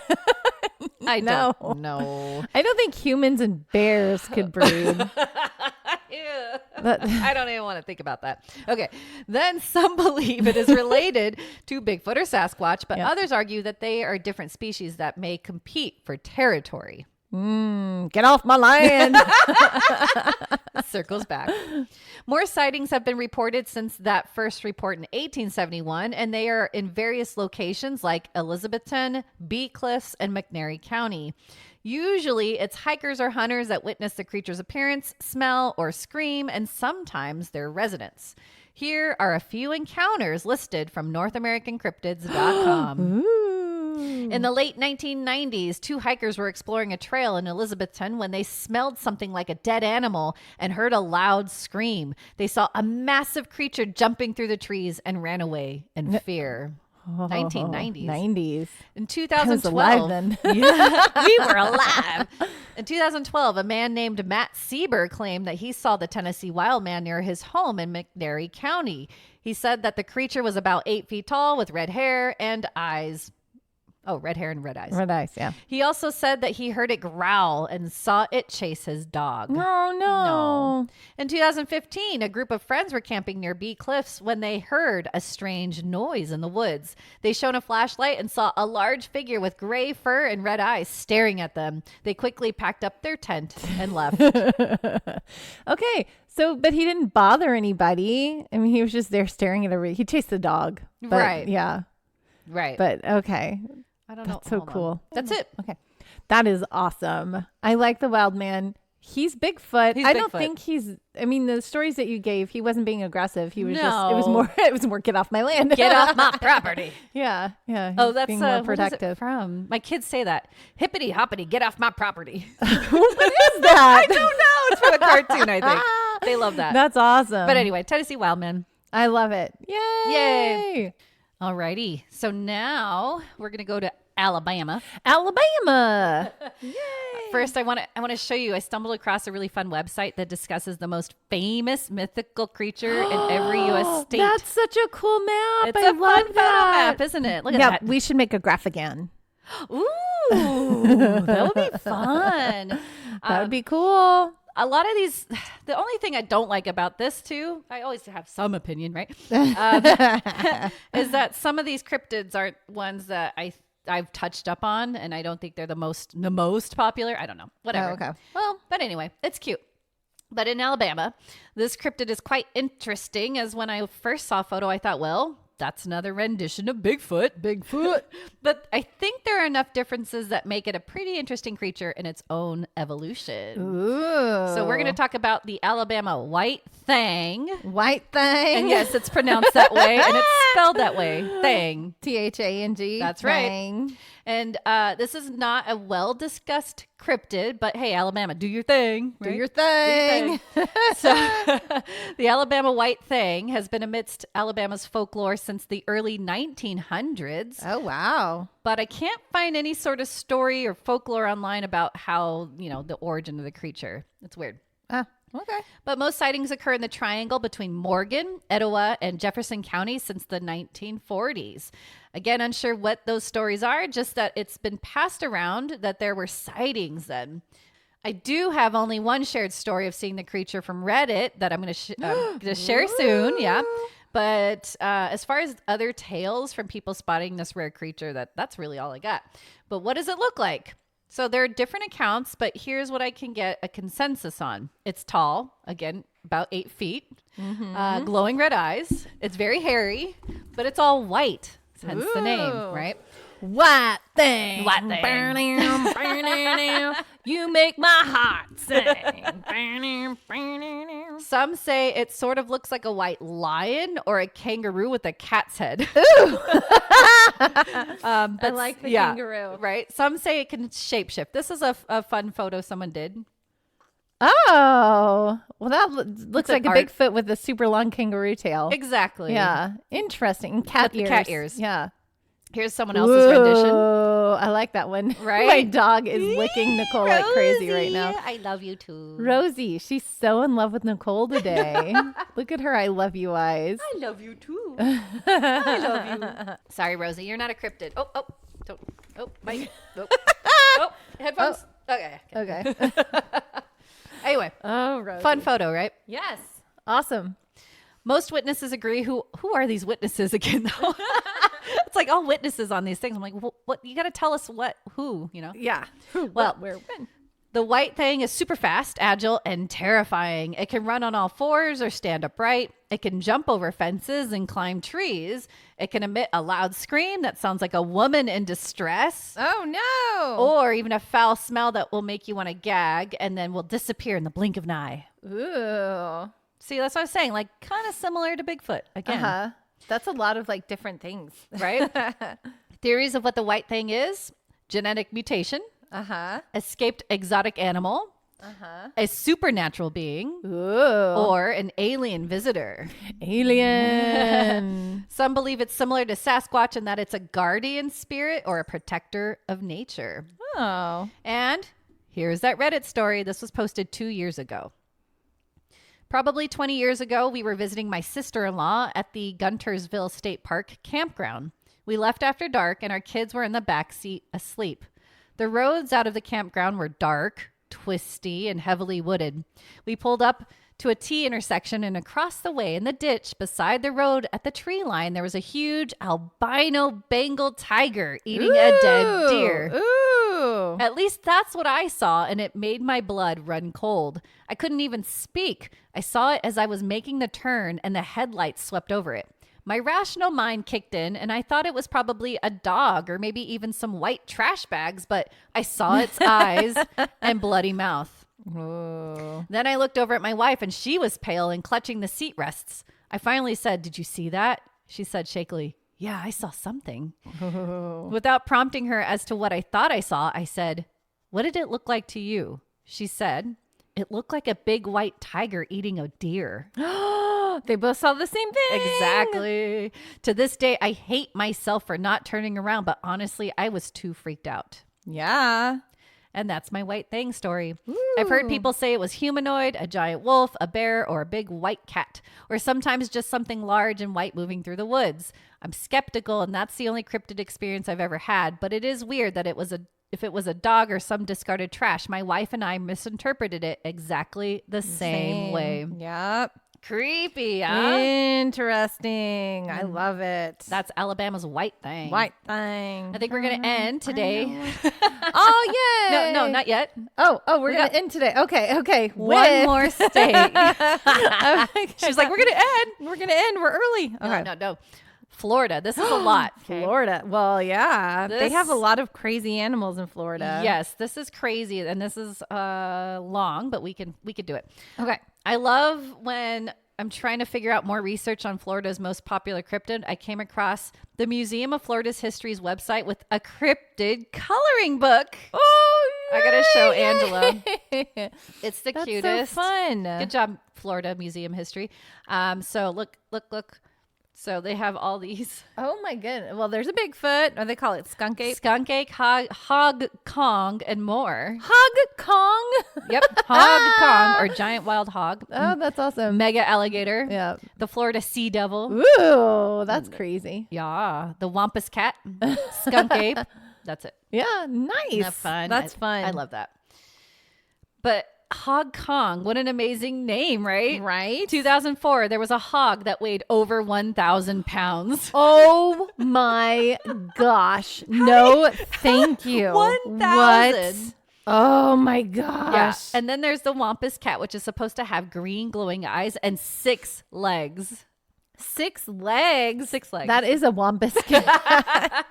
B: I don't know.
A: I don't think humans and bears could breed.
B: I don't even want to think about that. Okay. Then some believe it is related to Bigfoot or Sasquatch, but others argue that they are different species that may compete for territory.
A: Get off my land.
B: Circles back. More sightings have been reported since that first report in 1871, and they are in various locations like Elizabethton, Bee Cliffs, and McNairy County. Usually, it's hikers or hunters that witness the creature's appearance, smell, or scream, and sometimes their residents. Here are a few encounters listed from NorthAmericanCryptids.com. In the late 1990s, 2 hikers were exploring a trail in Elizabethton when they smelled something like a dead animal and heard a loud scream. They saw a massive creature jumping through the trees and ran away in fear. 1990s.
A: 90s.
B: In 2012,
A: I was alive then.
B: Yeah, we were alive. In 2012, a man named Matt Sieber claimed that he saw the Tennessee Wildman near his home in McNairy County. He said that the creature was about 8 feet tall with red hair and eyes. Oh, red hair and red eyes.
A: Red eyes, yeah.
B: He also said that he heard it growl and saw it chase his dog.
A: No.
B: In 2015, a group of friends were camping near Bee Cliffs when they heard a strange noise in the woods. They shone a flashlight and saw a large figure with gray fur and red eyes staring at them. They quickly packed up their tent and left.
A: Okay, so, but he didn't bother anybody. I mean, he was just there staring at everybody. He chased the dog. But,
B: right.
A: Yeah.
B: Right.
A: But, okay.
B: I don't know.
A: That's so cool.
B: That's it.
A: Okay. That is awesome. I like the wild man. He's Bigfoot.
B: He's
A: I don't
B: Bigfoot.
A: think he's. I mean, the stories that you gave, he wasn't being aggressive. He was just. It was more. It was more. Get off my land.
B: Get off my property.
A: Yeah.
B: Oh, that's
A: being more
B: what is
A: protective.
B: it from? My kids say that. Hippity hoppity, get off my property.
A: What is that?
B: I don't know. It's from a cartoon, I think. They love that.
A: That's awesome.
B: But anyway, Tennessee Wildman.
A: I love it. Yay!
B: Alrighty. So now we're gonna go to Alabama.
A: Alabama. Yay!
B: First, I want to show you. I stumbled across a really fun website that discusses the most famous mythical creature in every U.S. state.
A: That's such a cool map.
B: It's
A: I
B: a
A: love
B: fun photo
A: that.
B: map, isn't it? Look at
A: Yeah,
B: that.
A: we should make a graph again.
B: Ooh, that would be fun.
A: That would be cool.
B: A lot of these, the only thing I don't like about this too, I always have some opinion, right? Is that some of these cryptids aren't ones that I've touched up on, and I don't think they're the most popular. I don't know. Whatever.
A: Oh, okay.
B: Well, but anyway, it's cute. But in Alabama, this cryptid is quite interesting, as when I first saw a photo, I thought, well, that's another rendition of Bigfoot. But I think there are enough differences that make it a pretty interesting creature in its own evolution.
A: Ooh.
B: So we're going to talk about the Alabama White Thang.
A: White Thang.
B: And yes, it's pronounced that way, and it's spelled that way. Thang.
A: Thang.
B: That's right. And this is not a well-discussed cryptid, but hey, Alabama, do your thing.
A: Do
B: right?
A: your thing.
B: So the Alabama White Thang has been amidst Alabama's folklore since the early 1900s.
A: Oh, wow.
B: But I can't find any sort of story or folklore online about how, the origin of the creature. It's weird.
A: Okay.
B: But most sightings occur in the triangle between Morgan, Etowah, and Jefferson counties since the 1940s. Again, unsure what those stories are, just that it's been passed around that there were sightings then. I do have only one shared story of seeing the creature from Reddit that I'm going to share soon. Yeah. But as far as other tales from people spotting this rare creature, that's really all I got. But what does it look like? So there are different accounts, but here's what I can get a consensus on. It's tall, again, about 8 feet, glowing red eyes. It's very hairy, but it's all white, hence the name, right?
A: White Thang.
B: White Thang.
A: You make my heart sing.
B: Some say it sort of looks like a white lion or a kangaroo with a cat's head.
A: I like the kangaroo.
B: Right? Some say it can shapeshift. This is a fun photo someone did.
A: Oh, well, that looks like a
B: art.
A: Bigfoot with a super long kangaroo tail.
B: Exactly.
A: Yeah. Interesting. And cat
B: With
A: ears.
B: the cat ears.
A: Yeah.
B: Here's someone else's rendition.
A: Oh, I like that one.
B: Right?
A: My dog is licking Nicole like crazy right now.
B: I love you too.
A: Rosie, she's so in love with Nicole today. Look at her I love you eyes.
B: I love you too. I love you. Sorry, Rosie, you're not a cryptid. Mike. Headphones. Okay. Anyway,
A: Rosie.
B: fun photo, right?
A: Yes. Awesome.
B: Most witnesses agree. Who are these witnesses again, though? It's like all witnesses on these things. I'm like, what? You got to tell us who,
A: Yeah.
B: Well,
A: where, when?
B: The White Thang is super fast, agile, and terrifying. It can run on all fours or stand upright. It can jump over fences and climb trees. It can emit a loud scream that sounds like a woman in distress.
A: Oh, no.
B: Or even a foul smell that will make you want to gag and then will disappear in the blink of an eye.
A: Ooh.
B: See, that's what I was saying. Like, kind of similar to Bigfoot. Again.
A: That's a lot of different things.
B: Right? Theories of what the White Thang is: genetic mutation, escaped exotic animal, a supernatural being, or an alien visitor.
A: Alien.
B: Some believe it's similar to Sasquatch in that it's a guardian spirit or a protector of nature.
A: Oh.
B: And here's that Reddit story. This was posted 2 years ago. Probably 20 years ago, we were visiting my sister-in-law at the Guntersville State Park campground. We left after dark, and our kids were in the back seat asleep. The roads out of the campground were dark, twisty, and heavily wooded. We pulled up to a T intersection, and across the way in the ditch beside the road at the tree line, there was a huge albino Bengal tiger eating a dead deer.
A: Ooh.
B: At least that's what I saw, and it made my blood run cold. I couldn't even speak. I saw it as I was making the turn, and the headlights swept over it. My rational mind kicked in, and I thought it was probably a dog or maybe even some white trash bags, but I saw its eyes and bloody mouth.
A: Oh.
B: Then I looked over at my wife and she was pale and clutching the seat rests. I finally said, "Did you see that?" She said shakily, "Yeah, I saw something."
A: Oh.
B: Without prompting her as to what I thought I saw, I said, "What did it look like to you?" She said, "It looked like a big white tiger eating a deer."
A: They both saw the same thing.
B: Exactly. To this day, I hate myself for not turning around, but honestly, I was too freaked out.
A: Yeah.
B: And that's my White Thang story.
A: Ooh.
B: I've heard people say it was humanoid, a giant wolf, a bear, or a big white cat, or sometimes just something large and white moving through the woods. I'm skeptical, and that's the only cryptid experience I've ever had, but it is weird that if it was a dog or some discarded trash, my wife and I misinterpreted it exactly the same way.
A: Yep.
B: Creepy, huh?
A: Interesting. I love it.
B: That's Alabama's White Thang.
A: White Thang.
B: I think we're going to end today.
A: Oh, yeah.
B: No, not yet.
A: Oh, we're going to end today. Okay.
B: One more state. She's like, we're going to end.
A: We're going to end. We're early. Okay.
B: No. Florida. This is a lot. Okay?
A: Florida. Well, yeah. They have a lot of crazy animals in Florida.
B: Yes, this is crazy. And this is long, but we could do it.
A: Okay.
B: I love when I'm trying to figure out more research on Florida's most popular cryptid. I came across the Museum of Florida's History's website with a cryptid coloring book.
A: Oh,
B: I got to show Angela. It's the
A: That's
B: cutest.
A: so fun.
B: Good job, Florida Museum History. So look. So they have all these.
A: Oh my goodness. Well, there's a Bigfoot, or they call it Skunk Ape.
B: Skunk Ape, Hog Kong, and more.
A: Hog Kong.
B: Yep. Hog Kong, or giant wild hog.
A: Oh, that's awesome.
B: Mega alligator.
A: Yeah.
B: The Florida sea devil.
A: Ooh, that's crazy.
B: Yeah. The Wampus cat. Skunk Ape. That's it.
A: Yeah, nice.
B: That's fun.
A: That's fun.
B: I love that. But Hog Kong, what an amazing name, right?
A: Right?
B: 2004, there was a hog that weighed over 1,000 pounds.
A: Oh my gosh. No, thank you.
B: 1,000.
A: What? Oh my gosh.
B: Yeah. And then there's the Wampus cat, which is supposed to have green glowing eyes and 6 legs.
A: 6 legs.
B: 6 legs.
A: That is a Wampus cat.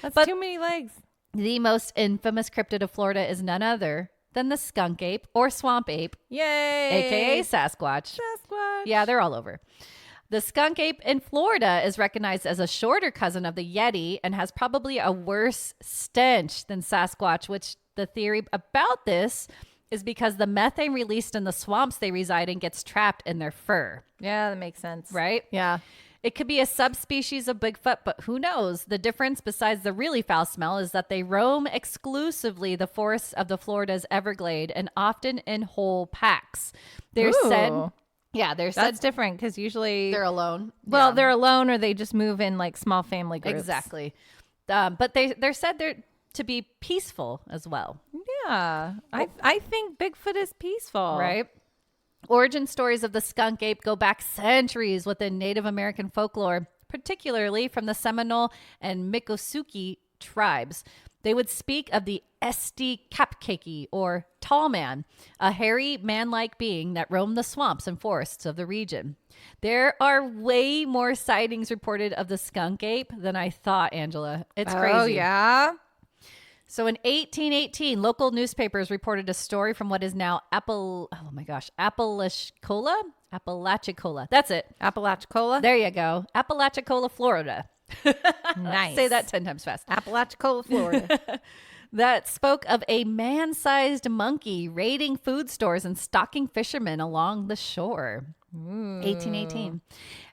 A: That's too many legs.
B: The most infamous cryptid of Florida is none other than the skunk ape or swamp ape,
A: Yay.
B: aka Sasquatch. Yeah, they're all over. The skunk ape in Florida is recognized as a shorter cousin of the Yeti and has probably a worse stench than Sasquatch, which the theory about this is because the methane released in the swamps they reside in gets trapped in their fur.
A: Yeah, that makes sense.
B: Right?
A: Yeah.
B: It could be a subspecies of Bigfoot, but who knows? The difference, besides the really foul smell, is that they roam exclusively the forests of the Florida's Everglade and often in whole packs. They're said,
A: that's different because usually
B: they're alone.
A: Well, they're alone, or they just move in like small family groups.
B: Exactly. But they're said they're to be peaceful as well.
A: Yeah, I think Bigfoot is peaceful,
B: right? Origin stories of the skunk ape go back centuries within Native American folklore, particularly from the Seminole and Miccosukee tribes. They would speak of the Esti Kapkaki, or tall man, a hairy man-like being that roamed the swamps and forests of the region. There are way more sightings reported of the skunk ape than I thought, Angela. It's crazy.
A: Oh, yeah?
B: So in 1818, local newspapers reported a story from what is now Apalachicola. That's it.
A: Apalachicola?
B: There you go. Apalachicola, Florida.
A: Nice.
B: Say that 10 times fast.
A: Apalachicola, Florida.
B: That spoke of a man-sized monkey raiding food stores and stalking fishermen along the shore. 1818.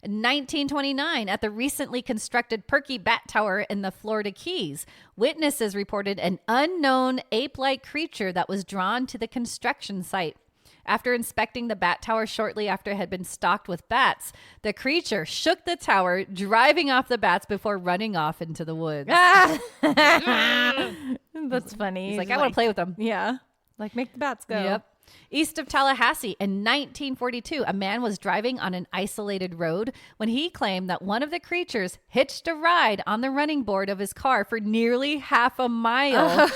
B: 1929, at the recently constructed Perky Bat Tower in the Florida Keys, witnesses reported an unknown ape-like creature that was drawn to the construction site. After inspecting the bat tower shortly after it had been stocked with bats, the creature shook the tower, driving off the bats before running off into the woods.
A: That's funny.
B: He's like, I want to play with them.
A: Yeah. Like, make the bats go.
B: Yep. East of Tallahassee in 1942, a man was driving on an isolated road when he claimed that one of the creatures hitched a ride on the running board of his car for nearly half a mile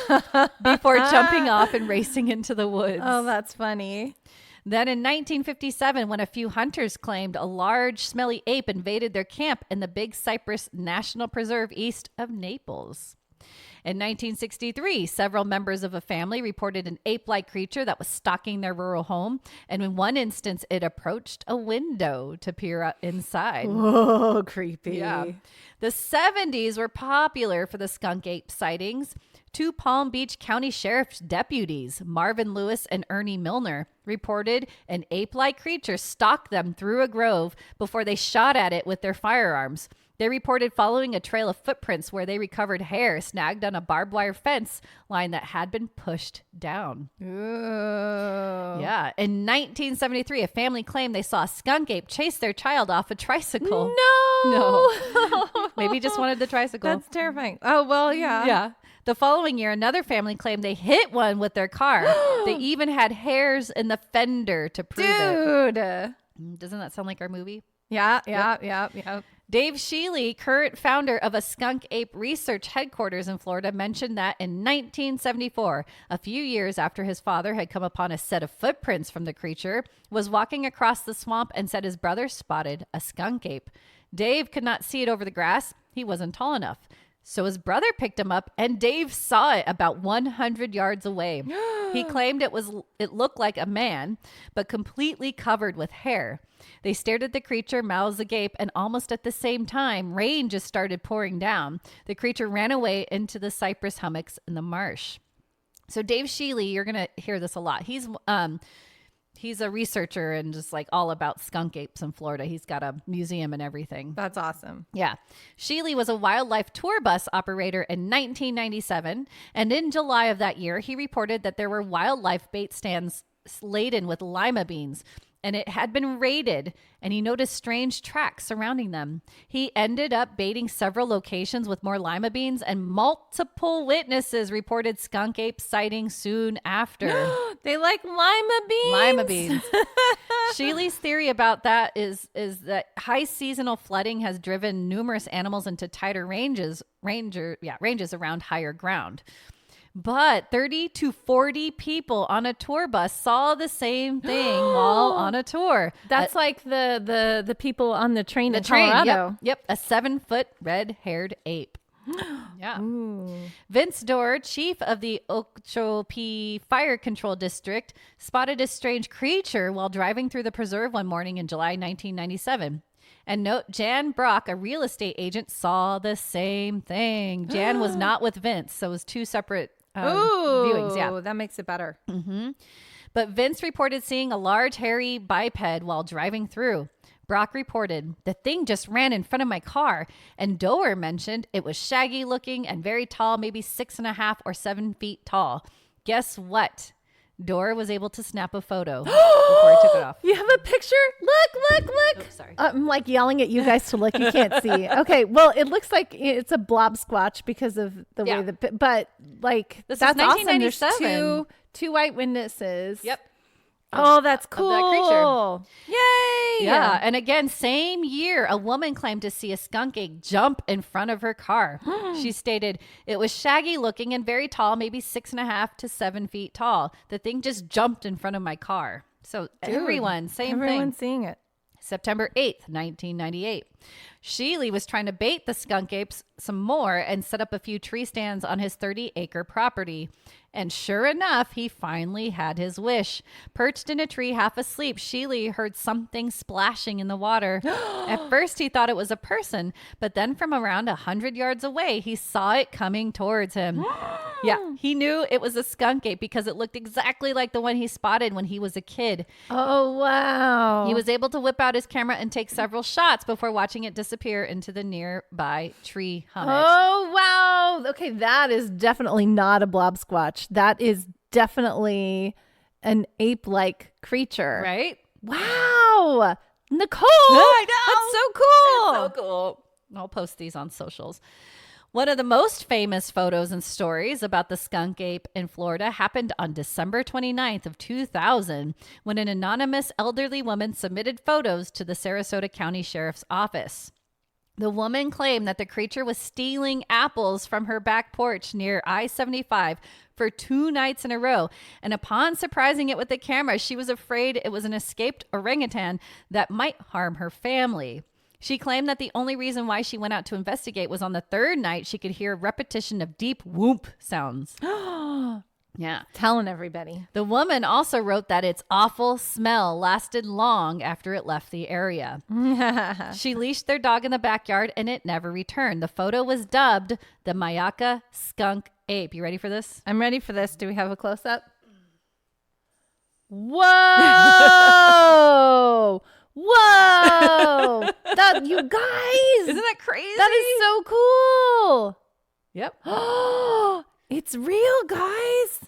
B: before jumping off and racing into the woods.
A: Oh, that's funny.
B: Then in 1957, when a few hunters claimed a large, smelly ape invaded their camp in the Big Cypress National Preserve east of Naples. In 1963, several members of a family reported an ape-like creature that was stalking their rural home. And in one instance, it approached a window to peer out inside.
A: Whoa, creepy.
B: Yeah. The 70s were popular for the skunk ape sightings. 2 Palm Beach County Sheriff's deputies, Marvin Lewis and Ernie Milner, reported an ape-like creature stalked them through a grove before they shot at it with their firearms. They reported following a trail of footprints where they recovered hair snagged on a barbed wire fence line that had been pushed down.
A: Ooh.
B: Yeah. In 1973, a family claimed they saw a skunk ape chase their child off a tricycle.
A: No.
B: Maybe just wanted the tricycle.
A: That's terrifying. Oh, well, yeah.
B: Yeah. The following year, another family claimed they hit one with their car. They even had hairs in the fender to prove it.
A: Dude.
B: Doesn't that sound like our movie?
A: Yeah.
B: Dave Shealy, current founder of a skunk ape research headquarters in Florida, mentioned that in 1974, a few years after his father had come upon a set of footprints from the creature, was walking across the swamp and said his brother spotted a skunk ape. Dave could not see it over the grass. He wasn't tall enough. So his brother picked him up and Dave saw it about 100 yards away. He claimed it looked like a man, but completely covered with hair. They stared at the creature, mouths agape, and almost at the same time, rain just started pouring down. The creature ran away into the cypress hummocks in the marsh. So Dave Shealy, you're going to hear this a lot. He's a researcher and just like all about skunk apes in Florida. He's got a museum and everything.
A: That's awesome.
B: Yeah. Shealy was a wildlife tour bus operator in 1997. And in July of that year, he reported that there were wildlife bait stands laden with lima beans. And it had been raided, and he noticed strange tracks surrounding them. He ended up baiting several locations with more lima beans, and multiple witnesses reported skunk ape sightings soon after.
A: They like lima beans.
B: Lima beans. Shealy's theory about that is that high seasonal flooding has driven numerous animals into tighter ranges around higher ground. But 30 to 40 people on a tour bus saw the same thing while on a tour.
A: That's like the people on the train in Colorado.
B: Yep. A 7-foot red-haired ape. Yeah. Ooh. Vince Dorr, chief of the Okeechobee Fire Control District, spotted a strange creature while driving through the preserve one morning in July 1997. And note, Jan Brock, a real estate agent, saw the same thing. Jan was not with Vince, so it was 2 separate viewings. Yeah,
A: that makes it better.
B: Mm-hmm. But Vince reported seeing a large hairy biped while driving through. Brock reported, the thing just ran in front of my car. And Doer mentioned it was shaggy looking and very tall, maybe 6.5 or 7 feet tall. Guess what? Dora was able to snap a photo before he took it off.
A: You have a picture? Look.
B: Oops, sorry.
A: I'm like yelling at you guys to look. You can't see. Okay, well, it looks like it's a blob squatch because of the way but like
B: this
A: that's
B: is 1997.
A: Awesome. There's two white witnesses.
B: Yep.
A: Oh, that's cool.
B: Of that creature.
A: Yay.
B: Yeah. And again, same year, a woman claimed to see a skunk ape jump in front of her car. She stated it was shaggy looking and very tall, maybe 6.5 to 7 feet tall. The thing just jumped in front of my car. So everyone's
A: seeing it.
B: September 8th, 1998. Shealy was trying to bait the skunk apes some more and set up a few tree stands on his 30-acre property. And sure enough, he finally had his wish. Perched in a tree, half asleep, Shealy heard something splashing in the water. At first, he thought it was a person, but then from around 100 yards away, he saw it coming towards him. Yeah, he knew it was a skunk ape because it looked exactly like the one he spotted when he was a kid.
A: Oh, wow.
B: He was able to whip out his camera and take several shots before watching it disappear into the nearby tree hummock.
A: Oh, wow. Okay, that is definitely not a blob squatch. That is definitely an ape-like creature.
B: Right?
A: Wow. Nicole.
B: I know.
A: That's so cool.
B: That's so cool. I'll post these on socials. One of the most famous photos and stories about the skunk ape in Florida happened on December 29th of 2000 when an anonymous elderly woman submitted photos to the Sarasota County Sheriff's Office. The woman claimed that the creature was stealing apples from her back porch near I-75 for 2 nights in a row. And upon surprising it with the camera, she was afraid it was an escaped orangutan that might harm her family. She claimed that the only reason why she went out to investigate was on the third night she could hear a repetition of deep whoop sounds. Yeah.
A: Telling everybody.
B: The woman also wrote that its awful smell lasted long after it left the area. She leashed their dog in the backyard and it never returned. The photo was dubbed the Mayaka Skunk Ape. You ready for this?
A: I'm ready for this. Do we have a close-up? Whoa! Whoa! That, you guys!
B: Isn't that crazy?
A: That is so cool!
B: Yep.
A: It's real, guys.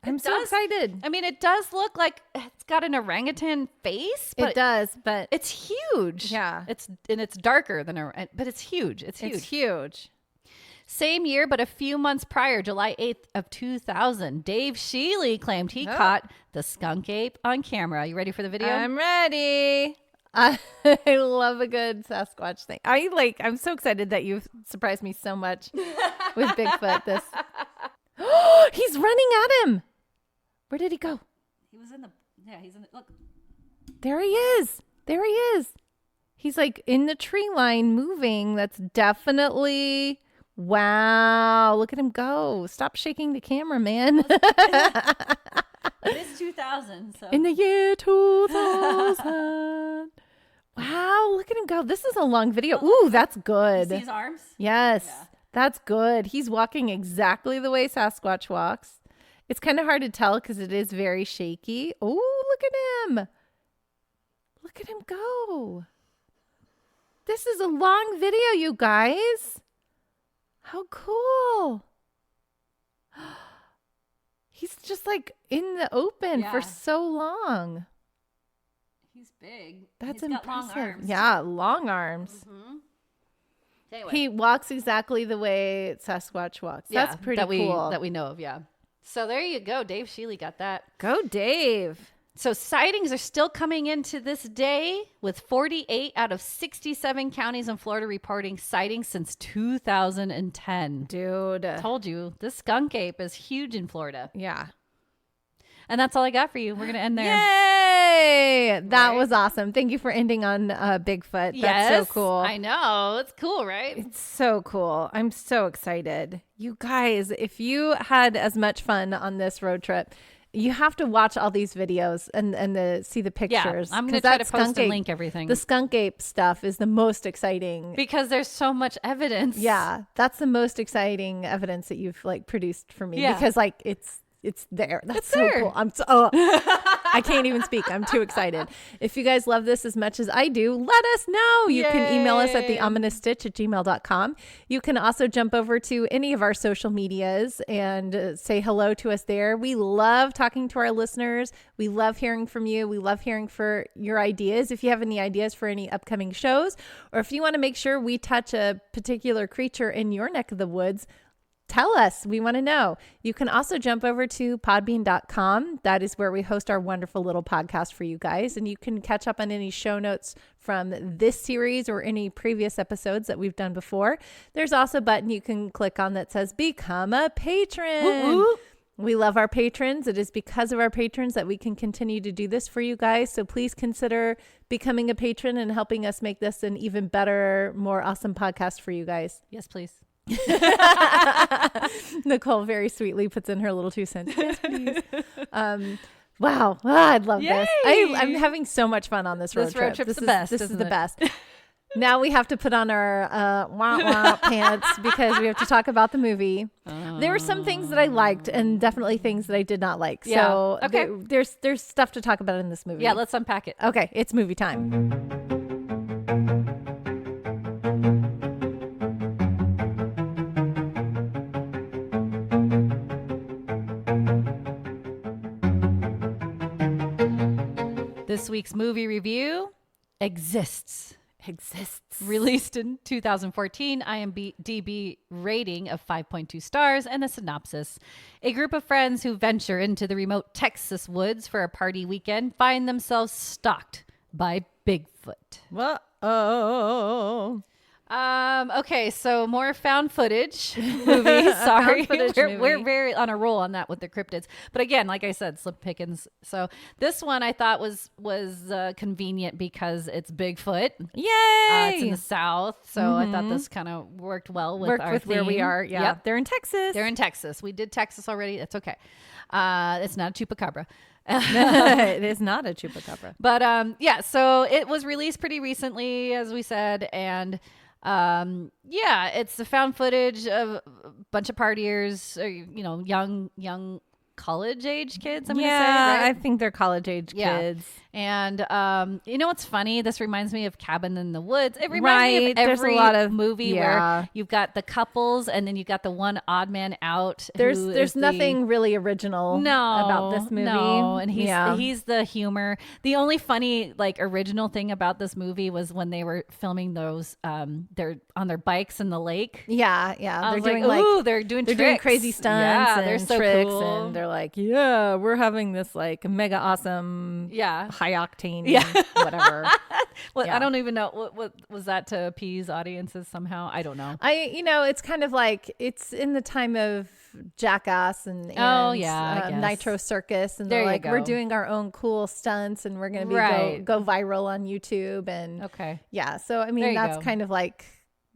A: I'm so excited.
B: I mean, it does look like it's got an orangutan face, but
A: it does, but
B: it's huge.
A: Yeah.
B: It's darker than but it's huge. It's huge.
A: It's huge.
B: Same year, but a few months prior, July 8th of 2000, Dave Shealy claimed he caught the skunk ape on camera. You ready for the video?
A: I'm ready. I love a good Sasquatch thing. I'm so excited that you've surprised me so much with Bigfoot. He's running at him. Where did he go?
B: He's in the, look.
A: There he is. There he is. He's like in the tree line moving. That's definitely, wow. Look at him go. Stop shaking the camera, man.
B: It is 2000. So.
A: In the year 2000. Wow, look at him go. This is a long video. Ooh, that's good.
B: You see his arms?
A: Yes,
B: Yeah.
A: That's good. He's walking exactly the way Sasquatch walks. It's kind of hard to tell because it is very shaky. Oh, look at him. Look at him go. This is a long video, you guys. How cool. He's just like in the open for so long.
B: He's big.
A: That's
B: He's
A: impressive.
B: got long arms.
A: Yeah, long arms.
B: Mm-hmm. Anyway.
A: He walks exactly the way Sasquatch walks. That's pretty cool.
B: That we know of, yeah. So there you go. Dave Shealy got that.
A: Go, Dave.
B: So sightings are still coming in to this day, with 48 out of 67 counties in Florida reporting sightings since 2010.
A: Dude.
B: Told you, this skunk ape is huge in Florida.
A: Yeah.
B: And that's all I got for you. We're going to end there.
A: Yay! That was awesome. Thank you for ending on Bigfoot. That's so cool.
B: I know. It's cool, right?
A: It's so cool. I'm so excited. You guys, if you had as much fun on this road trip, you have to watch all these videos and see the pictures.
B: Yeah, I'm going to try to post and link everything.
A: The skunk ape stuff is the most exciting.
B: Because there's so much evidence.
A: Yeah, that's the most exciting evidence that you've produced for me.
B: Yeah.
A: Because it's there. That's so cool. I can't even speak. I'm too excited. If you guys love this as much as I do, let us know. You can email us at theominousstitch@gmail.com. You can also jump over to any of our social medias and say hello to us there. We love talking to our listeners. We love hearing from you. We love hearing for your ideas. If you have any ideas for any upcoming shows, or if you want to make sure we touch a particular creature in your neck of the woods, tell us. We want to know. You can also jump over to podbean.com. That is where we host our wonderful little podcast for you guys. And you can catch up on any show notes from this series or any previous episodes that we've done before. There's also a button you can click on that says Become a Patron. Woo-woo. We love our patrons. It is because of our patrons that we can continue to do this for you guys. So please consider becoming a patron and helping us make this an even better, more awesome podcast for you guys.
B: Yes, please.
A: Nicole very sweetly puts in her little 2 cents. Yes, please. Wow. I love this. I'm having so much fun on this road trip.
B: Road trip's the best.
A: This is the best. Now we have to put on our wah-wah pants because we have to talk about the movie. There were some things that I liked and definitely things that I did not like.
B: Yeah.
A: So
B: okay.
A: There's stuff to talk about in this movie.
B: Yeah, let's unpack it.
A: Okay, it's movie time.
B: This week's movie review exists. Released in 2014, IMDb rating of 5.2 stars, and a synopsis. A group of friends who venture into the remote Texas woods for a party weekend find themselves stalked by Bigfoot.
A: Whoa.
B: Okay, so more found footage movies. Sorry, we're very on a roll on that with the cryptids. But again, like I said, slip pickings. So this one I thought was convenient because it's Bigfoot.
A: Yay!
B: It's in the South, so I thought this kind of worked well with our theme.
A: Where we are. Yeah,
B: yep.
A: They're in Texas.
B: They're in Texas. We did Texas already. That's okay. It's not a Chupacabra.
A: It is not a Chupacabra.
B: But yeah, so it was released pretty recently, as we said, and yeah, it's the found footage of a bunch of partiers, or, young college age kids. I'm gonna say, right?
A: I think they're college age kids.
B: And you know what's funny? This reminds me of Cabin in the Woods. It reminds me of every
A: a lot of
B: movie where you've got the couples and then you've got the one odd man out.
A: There's nothing really original about this movie.
B: No, and he's the humor. The only funny original thing about this movie was when they were filming those they're on their bikes in the lake.
A: Yeah.
B: They're doing
A: crazy stunts and
B: they're so
A: tricks
B: cool.
A: and they're like, yeah, we're having this mega awesome high octane whatever.
B: Well, I don't even know what was that to appease audiences somehow. I don't know.
A: It's kind of like it's in the time of Jackass and Nitro Circus, and they're like, we're doing our own cool stunts and we're gonna be go viral on YouTube and so I mean that's kind of like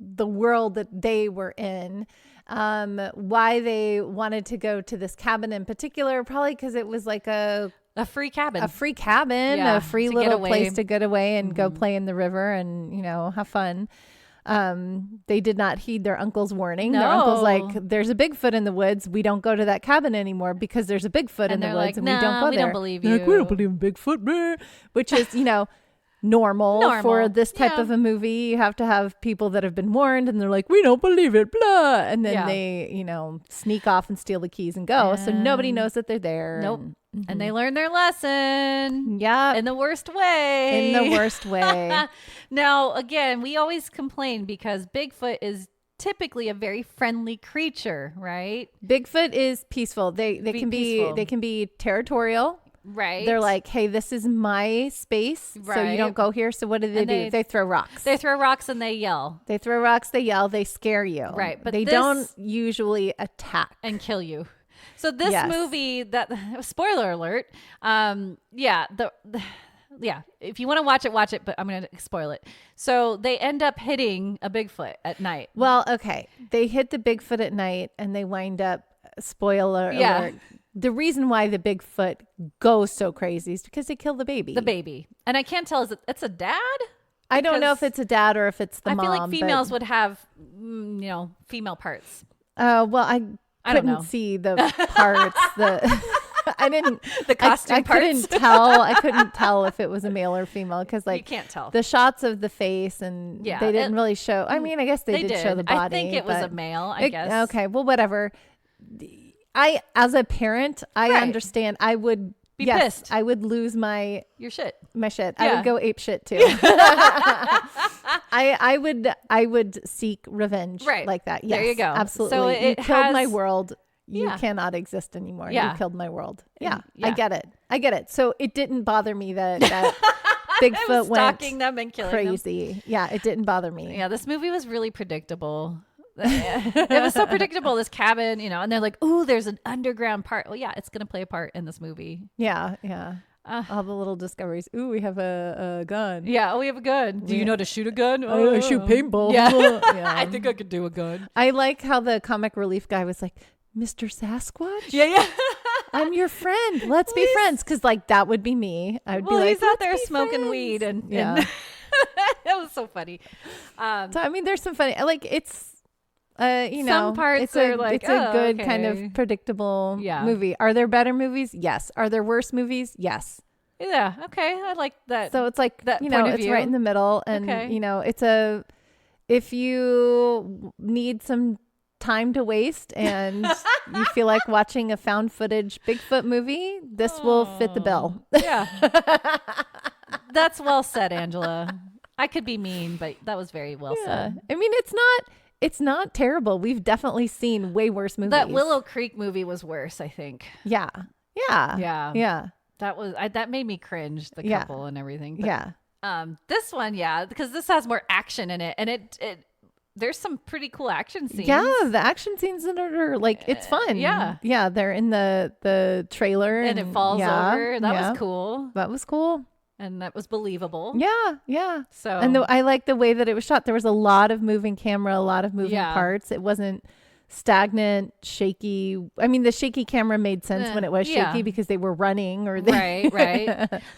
A: the world that they were in. Why they wanted to go to this cabin in particular, probably because it was like a
B: free cabin,
A: a free little place to get away and go play in the river and have fun. They did not heed their uncle's warning. Their uncle's like, there's a Bigfoot in the woods. We don't go to that cabin anymore because there's a Bigfoot in the woods and we don't go there.
B: We don't believe you.
A: Like, we don't believe in Bigfoot, which is normal for this type of a movie. You have to have people that have been warned and they're like, we don't believe it, blah, and then they sneak off and steal the keys and go, so nobody knows that they're there.
B: Nope. And they learn their lesson.
A: Yeah.
B: In the worst way.
A: Now,
B: again, we always complain because Bigfoot is typically a very friendly creature, right?
A: Bigfoot is peaceful. They can be territorial.
B: Right.
A: They're like, hey, this is my space, so you don't go here. So what do? They throw rocks.
B: They throw rocks and they yell.
A: They throw rocks, they yell, they scare you.
B: But
A: they don't usually attack.
B: And kill you. So this movie, spoiler alert, if you want to watch it, but I'm going to spoil it. So they end up hitting a Bigfoot at night.
A: Well, okay. They hit the Bigfoot at night and they wind up, spoiler alert, the reason why the Bigfoot goes so crazy is because they kill the baby.
B: And I can't tell, it's a dad?
A: I don't know if it's a dad or if it's the mom.
B: I feel like females would have, female parts.
A: Well, I couldn't see the parts. I didn't.
B: The costume parts.
A: I couldn't tell if it was a male or female because
B: you can't tell
A: the shots of the face and they didn't really show. I mean, I guess they did show the body.
B: I think it was a male. I guess.
A: Okay, well, whatever. As a parent, I understand. I would
B: be pissed.
A: I would lose my
B: shit.
A: Yeah. I would go ape shit too. I would seek revenge like that. Yes,
B: there you go.
A: Absolutely. So you killed my world. You cannot exist anymore. You killed my world. Yeah. I get it. So it didn't bother me that Bigfoot went
B: stalking them and killing
A: crazy.
B: them.
A: Yeah, it didn't bother me.
B: Yeah, this movie was really predictable. It was so predictable, this cabin, and they're like, ooh, there's an underground part. Well, yeah, it's going to play a part in this movie.
A: Yeah. All the little discoveries. Ooh, we have a gun.
B: Yeah, we have a gun. Do you know how to shoot a gun?
A: Oh, I shoot paintball.
B: Yeah. I think I could do a gun.
A: I like how the comic relief guy was like, Mr. Sasquatch?
B: Yeah.
A: I'm your friend. Let's be friends. Because that would be me. I would be like,
B: he's out there smoking weed. And that was so funny.
A: So, I mean, there's some funny, it's,
B: some parts
A: it's a good kind of predictable movie. Are there better movies? Yes. Are there worse movies? Yes.
B: Yeah. Okay. I like that.
A: So it's like,
B: that
A: it's right in the middle. And, it's if you need some time to waste and you feel like watching a found footage Bigfoot movie, this will fit the bill.
B: Yeah. That's well said, Angela. I could be mean, but that was very well said.
A: I mean, it's not terrible. We've definitely seen way worse movies.
B: That Willow Creek movie was worse, I think.
A: Yeah.
B: That was that made me cringe, the couple and everything. But,
A: yeah.
B: This one, because this has more action in it, and there's some pretty cool action scenes.
A: Yeah, the action scenes in it are like, it's fun. Yeah, they're in the trailer
B: and it falls over. That was cool.
A: That was cool.
B: And that was believable.
A: Yeah.
B: So,
A: and I like the way that it was shot. There was a lot of moving camera, a lot of moving parts. It wasn't stagnant, shaky. I mean, the shaky camera made sense when it was shaky because they were running or
B: right.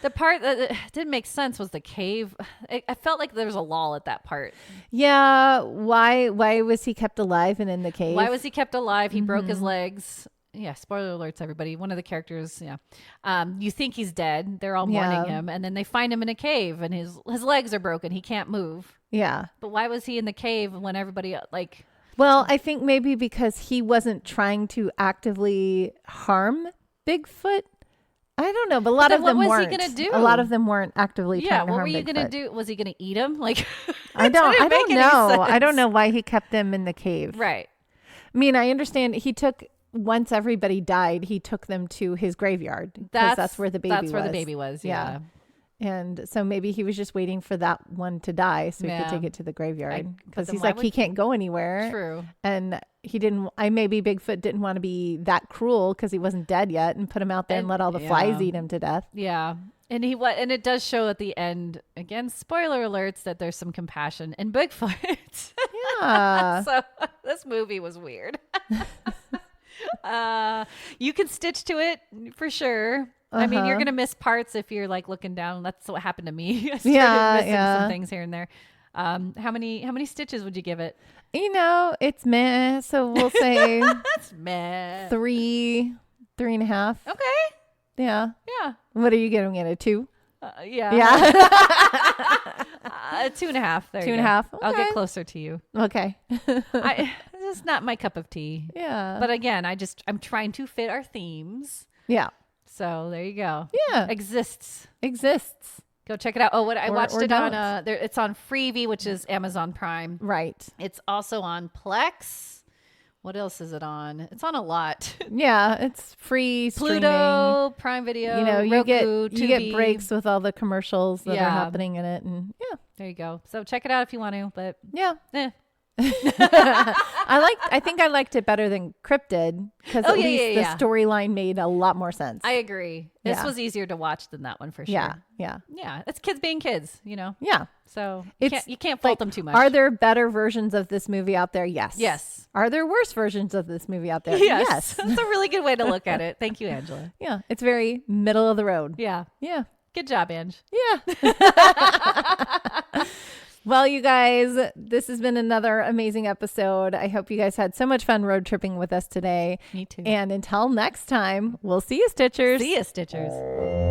B: The part that didn't make sense was the cave. I felt like there was a lull at that part.
A: Yeah. Why was he kept alive and in the cave?
B: Why was he kept alive? He broke his legs. Yeah, spoiler alerts, everybody. One of the characters, you think he's dead. They're all mourning him, and then they find him in a cave, and his legs are broken. He can't move.
A: Yeah.
B: But why was he in the cave when everybody
A: Well, I think maybe because he wasn't trying to actively harm Bigfoot. I don't know, but a lot of them weren't. What was he gonna do? A lot of them weren't actively trying to harm Bigfoot. Yeah, what were you gonna do?
B: Was he gonna eat him? Like,
A: I don't know. I don't know why he kept them in the cave.
B: Right.
A: I mean, I understand he took. Once everybody died, he took them to his graveyard because that's where the baby was.
B: That's where the baby was, yeah.
A: And so maybe he was just waiting for that one to die so he could take it to the graveyard because he's like, he can't go anywhere.
B: True.
A: And he didn't, maybe Bigfoot didn't want to be that cruel because he wasn't dead yet and put him out there and let all the flies eat him to death.
B: Yeah. And it does show at the end, again, spoiler alerts, that there's some compassion in Bigfoot.
A: Yeah.
B: So this movie was weird. You can stitch to it for sure. I mean, you're gonna miss parts if you're like looking down. That's what happened to me. I started missing some things here and there. How many stitches would you give it?
A: It's meh. So we'll say
B: that's meh.
A: 3.5.
B: Okay.
A: Yeah.
B: What
A: are you giving it? A 2?
B: Yeah. 2.5. There
A: 2.5. Okay.
B: I'll get closer to you.
A: Okay.
B: It's not my cup of tea.
A: Yeah.
B: But again, I'm trying to fit our themes.
A: Yeah.
B: So there you go.
A: Yeah.
B: Exists. Go check it out. Oh, I watched it on it's on Freevee, which is Amazon Prime.
A: Right.
B: It's also on Plex. What else is it on? It's on a lot.
A: Yeah, it's free streaming.
B: Pluto, Prime Video,
A: you
B: Roku,
A: get breaks with all the commercials that are happening in it, and
B: there you go. So check it out if you want to. But
A: I think I liked it better than Cryptid because at least the storyline made a lot more sense.
B: I agree. This was easier to watch than that one for sure.
A: Yeah.
B: It's kids being kids,
A: Yeah.
B: So you can't fault them too much.
A: Are there better versions of this movie out there? Yes. Are there worse versions of this movie out there? Yes.
B: That's a really good way to look at it. Thank you, Angela.
A: Yeah. It's very middle of the road.
B: Yeah. Good job, Ange.
A: Yeah. Well, you guys, this has been another amazing episode. I hope you guys had so much fun road tripping with us today.
B: Me too.
A: And until next time, we'll see you, Stitchers.
B: See you, Stitchers.